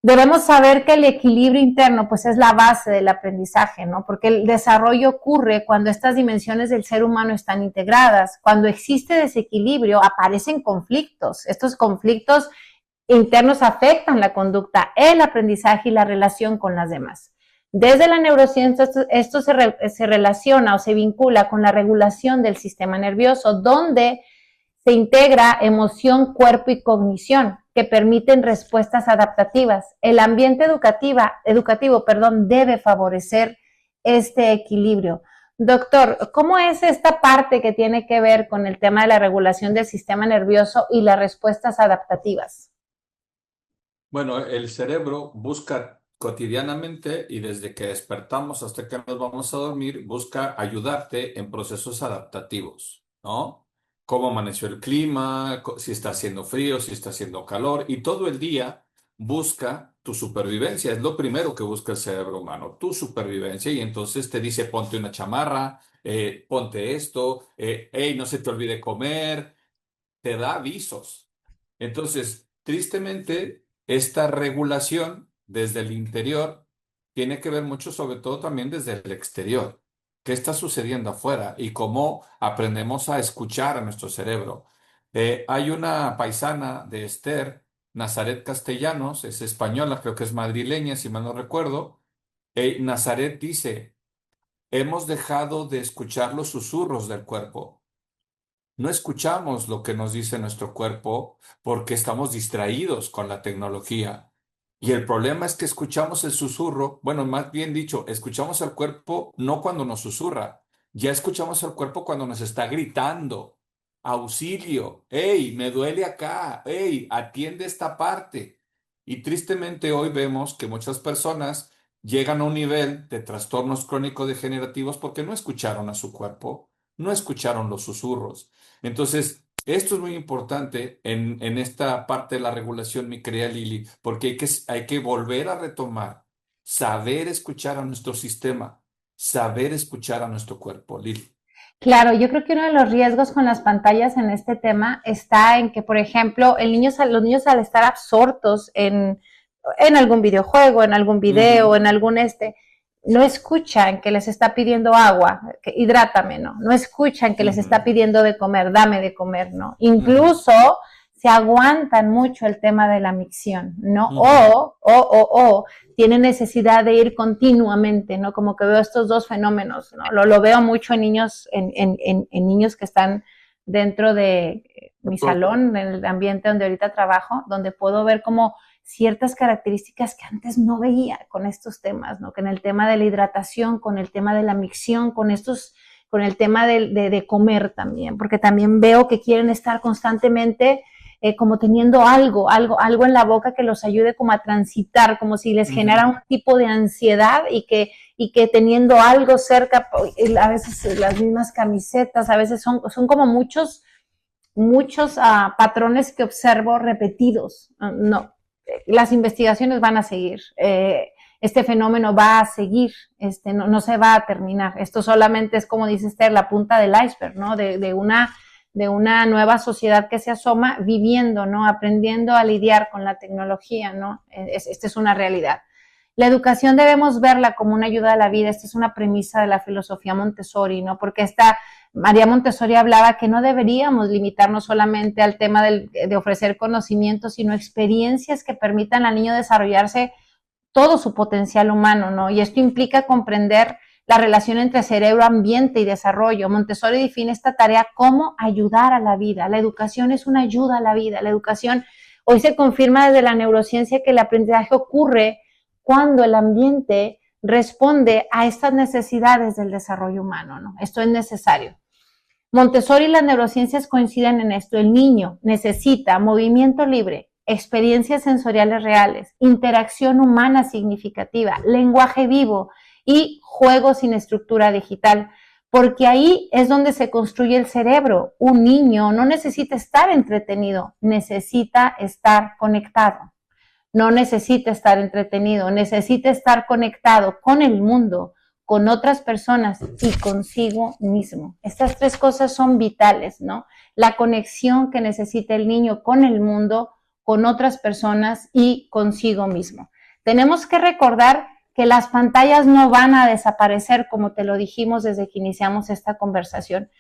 [SPEAKER 1] Debemos saber que el equilibrio interno pues es la base del aprendizaje, ¿no? Porque el desarrollo ocurre cuando estas dimensiones del ser humano están integradas. Cuando existe desequilibrio aparecen conflictos. Estos conflictos internos afectan la conducta, el aprendizaje y la relación con las demás. Desde la neurociencia esto se relaciona o se vincula con la regulación del sistema nervioso, donde se integra emoción, cuerpo y cognición que permiten respuestas adaptativas. El ambiente educativo, debe favorecer este equilibrio. Doctor, ¿cómo es esta parte que tiene que ver con el tema de la regulación del sistema nervioso y las respuestas adaptativas?
[SPEAKER 2] Bueno, el cerebro busca cotidianamente y desde que despertamos hasta que nos vamos a dormir, busca ayudarte en procesos adaptativos, ¿no? Cómo amaneció el clima, si está haciendo frío, si está haciendo calor, y todo el día busca tu supervivencia. Es lo primero que busca el cerebro humano, tu supervivencia, y entonces te dice ponte una chamarra, ponte esto, hey, no se te olvide comer, te da avisos. Entonces, tristemente, esta regulación desde el interior tiene que ver mucho, sobre todo también desde el exterior. ¿Qué está sucediendo afuera y cómo aprendemos a escuchar a nuestro cerebro? Hay una paisana de Esther, Nazaret Castellanos, es española, creo que es madrileña, si mal no recuerdo. Nazaret dice, hemos dejado de escuchar los susurros del cuerpo. No escuchamos lo que nos dice nuestro cuerpo porque estamos distraídos con la tecnología. Y el problema es que escuchamos el susurro, bueno, más bien dicho, escuchamos al cuerpo no cuando nos susurra, ya escuchamos al cuerpo cuando nos está gritando, auxilio, hey, me duele acá, hey, atiende esta parte. Y tristemente hoy vemos que muchas personas llegan a un nivel de trastornos crónico-degenerativos porque no escucharon a su cuerpo, no escucharon los susurros. Entonces, esto es muy importante en esta parte de la regulación, mi querida Lili, porque hay que volver a retomar, saber escuchar a nuestro sistema, saber escuchar a nuestro cuerpo, Lili.
[SPEAKER 1] Claro, yo creo que uno de los riesgos con las pantallas en este tema está en que, por ejemplo, los niños al estar absortos en algún videojuego, en algún video,
[SPEAKER 2] Ujú,
[SPEAKER 1] en algún no escuchan que les está pidiendo agua, que hidrátame, ¿no? No escuchan que les está
[SPEAKER 2] ujú,
[SPEAKER 1] pidiendo de comer, dame de comer, ¿no?
[SPEAKER 2] ujú,
[SPEAKER 1] Incluso se aguantan mucho el tema de la micción, ¿no?
[SPEAKER 2] ujú.
[SPEAKER 1] O tienen necesidad de ir continuamente, ¿no? Como que veo estos dos fenómenos, ¿no? Lo veo mucho en niños, en niños que están dentro de mi salón, en el ambiente donde ahorita trabajo, donde puedo ver como ciertas características que antes no veía con estos temas, ¿no? Que en el tema de la hidratación, con el tema de la micción, con el tema de comer también, porque también veo que quieren estar constantemente como teniendo algo en la boca que los ayude como a transitar, como si les genera
[SPEAKER 2] Ujú.
[SPEAKER 1] un tipo de ansiedad y que teniendo algo cerca, a veces las mismas camisetas, a veces son como muchos patrones que observo repetidos. No, las investigaciones van a seguir. Este fenómeno va a seguir, no se va a terminar. Esto solamente es, como dice Esther, la punta del iceberg, ¿no? De una nueva sociedad que se asoma viviendo, ¿no? Aprendiendo a lidiar con la tecnología, ¿no? Esta es una realidad. La educación debemos verla como una ayuda a la vida. Esta es una premisa de la filosofía Montessori, ¿no? Porque María Montessori hablaba que no deberíamos limitarnos solamente al tema de ofrecer conocimientos, sino experiencias que permitan al niño desarrollarse todo su potencial humano, ¿no? Y esto implica comprender la relación entre cerebro, ambiente y desarrollo. Montessori define esta tarea como ayudar a la vida. La educación es una ayuda a la vida. La educación, hoy se confirma desde la neurociencia que el aprendizaje ocurre cuando el ambiente responde a estas necesidades del desarrollo humano, ¿no? Esto es necesario. Montessori y las neurociencias coinciden en esto. El niño necesita movimiento libre, experiencias sensoriales reales, interacción humana significativa, lenguaje vivo y juego sin estructura digital, porque ahí es donde se construye el cerebro. Un niño no necesita estar entretenido, necesita estar conectado. No necesita estar entretenido, necesita estar conectado con el mundo, con otras personas y consigo mismo. Estas tres cosas son vitales, ¿no? La conexión que necesita el niño con el mundo, con otras personas y consigo mismo. Tenemos que recordar que las pantallas no van a desaparecer, como te lo dijimos desde que iniciamos esta conversación,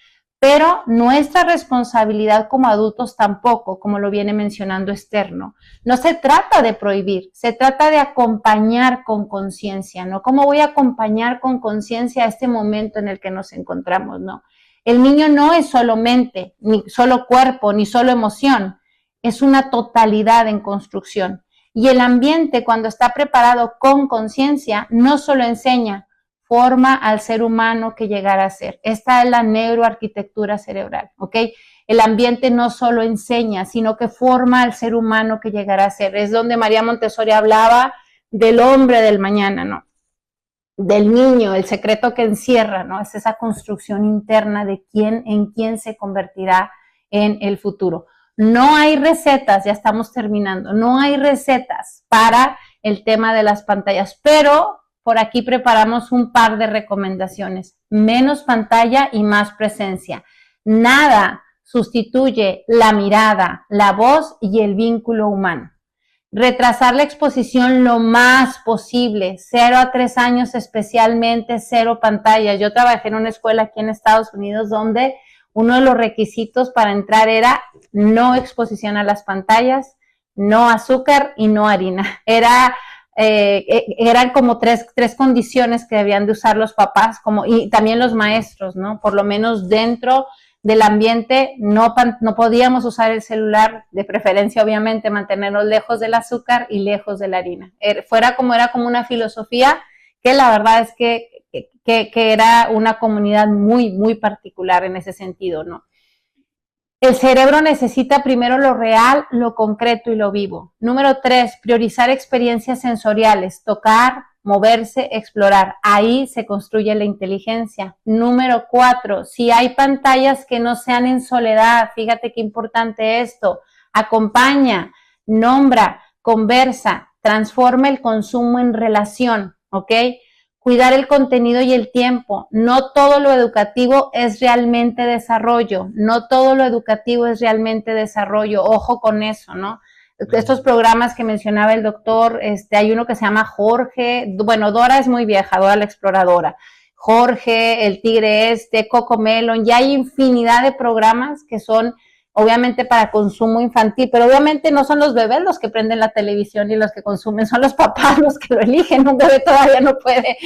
[SPEAKER 1] pero nuestra responsabilidad como adultos tampoco, como lo viene mencionando Esther, ¿no? No se trata de prohibir, se trata de acompañar con conciencia, ¿no? ¿Cómo voy a acompañar con conciencia a este momento en el que nos encontramos, ¿no? El niño no es solo mente, ni solo cuerpo, ni solo emoción, es una totalidad en construcción. Y el ambiente, cuando está preparado con conciencia, no solo enseña, forma al ser humano que llegara a ser. Esta es la neuroarquitectura cerebral, ¿ok? El ambiente no solo enseña, sino que forma al ser humano que llegará a ser. Es donde María Montessori hablaba del hombre del mañana, ¿no? Del niño, el secreto que encierra, ¿no? Es esa construcción interna de en quién se convertirá en el futuro. No hay recetas, ya estamos terminando, no hay recetas para el tema de las pantallas, pero por aquí preparamos un par de recomendaciones. Menos pantalla y más presencia. Nada sustituye la mirada, la voz y el vínculo humano. Retrasar la exposición lo más posible, 0 a 3 años especialmente, 0 pantallas. Yo trabajé en una escuela aquí en Estados Unidos donde uno de los requisitos para entrar era no exposición a las pantallas, no azúcar y no harina. Eran como tres condiciones que debían de usar los papás y también los maestros, ¿no? Por lo menos dentro del ambiente no podíamos usar el celular, de preferencia obviamente mantenernos lejos del azúcar y lejos de la harina. Era como una filosofía que la verdad es que era una comunidad muy, muy particular en ese sentido, ¿no? El cerebro necesita primero lo real, lo concreto y lo vivo. Número 3, priorizar experiencias sensoriales, tocar, moverse, explorar. Ahí se construye la inteligencia. Número 4, si hay pantallas que no sean en soledad, fíjate qué importante esto, acompaña, nombra, conversa, transforma el consumo en relación, ¿ok? Cuidar el contenido y el tiempo. No todo lo educativo es realmente desarrollo. No todo lo educativo es realmente desarrollo. Ojo con eso, ¿no? Estos programas que mencionaba el doctor, hay uno que se llama Jorge, bueno, Dora es muy vieja, Dora la exploradora. Jorge, el tigre Cocomelon, ya hay infinidad de programas que son obviamente para consumo infantil, pero obviamente no son los bebés los que prenden la televisión y los que consumen, son los papás los que lo eligen. Un bebé todavía no puede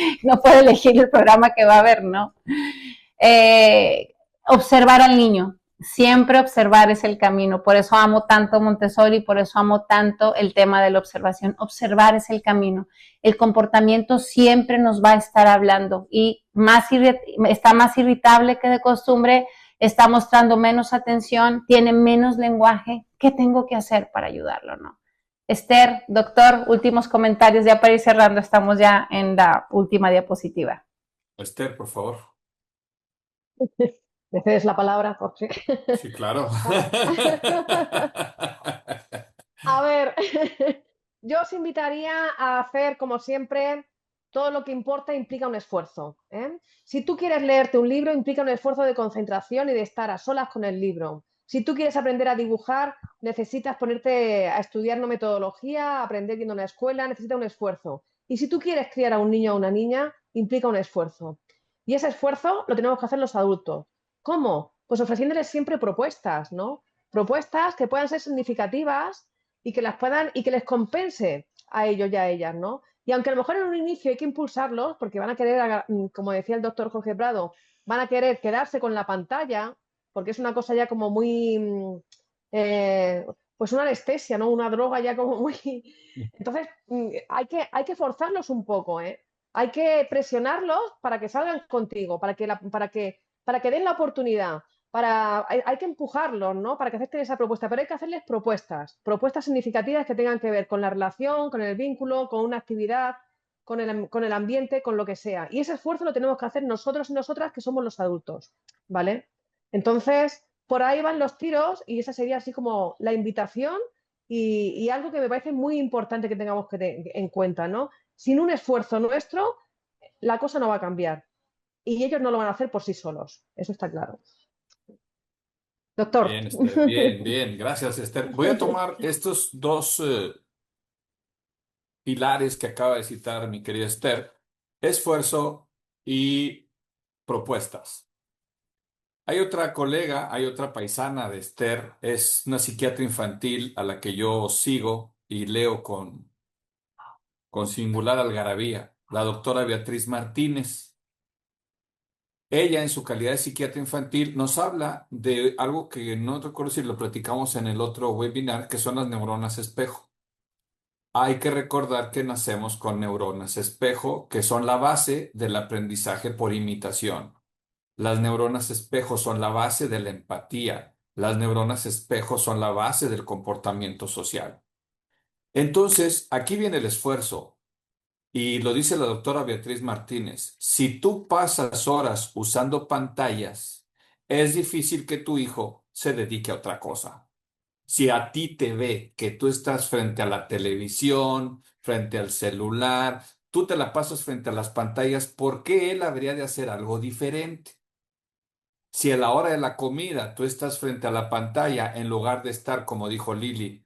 [SPEAKER 1] elegir el programa que va a ver, ¿no? Observar al niño, siempre observar es el camino. Por eso amo tanto Montessori, por eso amo tanto el tema de la observación. Observar es el camino. El comportamiento siempre nos va a estar hablando y está más irritable que de costumbre, está mostrando menos atención, tiene menos lenguaje. ¿Qué tengo que hacer para ayudarlo, no? Esther, doctor, últimos comentarios ya para ir cerrando. Estamos ya en la última diapositiva.
[SPEAKER 2] Esther, por favor.
[SPEAKER 3] ¿Me cedes la palabra, Jorge?
[SPEAKER 2] Sí, claro.
[SPEAKER 3] A ver, yo os invitaría a hacer, como siempre, todo lo que importa implica un esfuerzo, ¿eh? Si tú quieres leerte un libro, implica un esfuerzo de concentración y de estar a solas con el libro. Si tú quieres aprender a dibujar, necesitas ponerte a estudiar una metodología, aprender yendo a una escuela, necesita un esfuerzo. Y si tú quieres criar a un niño o una niña, implica un esfuerzo. Y ese esfuerzo lo tenemos que hacer los adultos. ¿Cómo? Pues ofreciéndoles siempre propuestas, ¿no? Propuestas que puedan ser significativas y que les compense a ellos y a ellas, ¿no? Y aunque a lo mejor en un inicio hay que impulsarlos, porque van a querer, como decía el doctor Jorge Prado, van a querer quedarse con la pantalla, porque es una cosa ya como muy, pues una anestesia, ¿no? Una droga ya como muy... Entonces, hay que forzarlos un poco, ¿eh? Hay que presionarlos para que salgan contigo, para que den la oportunidad, hay que empujarlos, ¿no? Para que acepten esa propuesta, pero hay que hacerles propuestas significativas que tengan que ver con la relación, con el vínculo, con una actividad, con el ambiente, con lo que sea. Y ese esfuerzo lo tenemos que hacer nosotros y nosotras, que somos los adultos, ¿vale? Entonces, por ahí van los tiros y esa sería así como la invitación y algo que me parece muy importante que tengamos en cuenta, ¿no? Sin un esfuerzo nuestro, la cosa no va a cambiar y ellos no lo van a hacer por sí solos, eso está claro. Doctor.
[SPEAKER 2] Bien, Esther, bien, bien. Gracias, Esther. Voy a tomar estos dos pilares que acaba de citar mi querida Esther, esfuerzo y propuestas. Hay otra colega, hay otra paisana de Esther, es una psiquiatra infantil a la que yo sigo y leo con singular algarabía, la doctora Beatriz Martínez. Ella, en su calidad de psiquiatra infantil, nos habla de algo que no recuerdo si lo platicamos en el otro webinar, que son las neuronas espejo. Hay que recordar que nacemos con neuronas espejo, que son la base del aprendizaje por imitación. Las neuronas espejo son la base de la empatía. Las neuronas espejo son la base del comportamiento social. Entonces, aquí viene el esfuerzo. Y lo dice la doctora Beatriz Martínez. Si tú pasas horas usando pantallas, es difícil que tu hijo se dedique a otra cosa. Si a ti te ve que tú estás frente a la televisión, frente al celular, tú te la pasas frente a las pantallas, ¿por qué él habría de hacer algo diferente? Si a la hora de la comida tú estás frente a la pantalla en lugar de estar, como dijo Lili,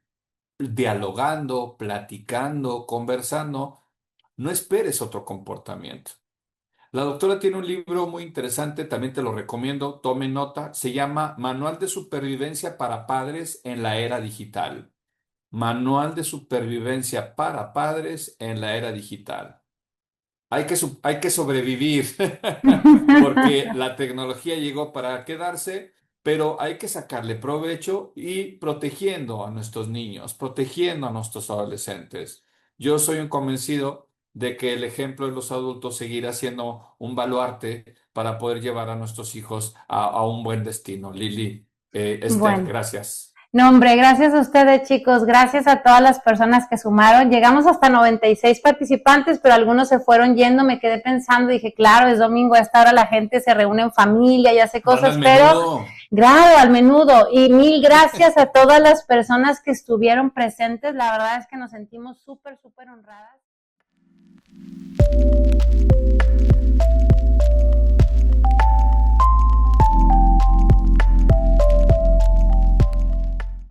[SPEAKER 2] dialogando, platicando, conversando, no esperes otro comportamiento. La doctora tiene un libro muy interesante, también te lo recomiendo, tome nota, se llama Manual de Supervivencia para Padres en la Era Digital. Manual de Supervivencia para Padres en la Era Digital. Hay que sobrevivir porque la tecnología llegó para quedarse, pero hay que sacarle provecho y protegiendo a nuestros niños, protegiendo a nuestros adolescentes. Yo soy un convencido de que el ejemplo de los adultos seguirá siendo un baluarte para poder llevar a nuestros hijos a un buen destino. Lili, Esther,
[SPEAKER 1] Bueno.
[SPEAKER 2] gracias.
[SPEAKER 1] No, hombre, gracias a ustedes, chicos. Gracias a todas las personas que sumaron. Llegamos hasta 96 participantes, pero algunos se fueron yendo. Me quedé pensando, dije, claro, es domingo, a esta hora la gente se reúne en familia y hace cosas, pero claro, al menudo. Y mil gracias a todas las personas que estuvieron presentes. La verdad es que nos sentimos súper, súper honradas.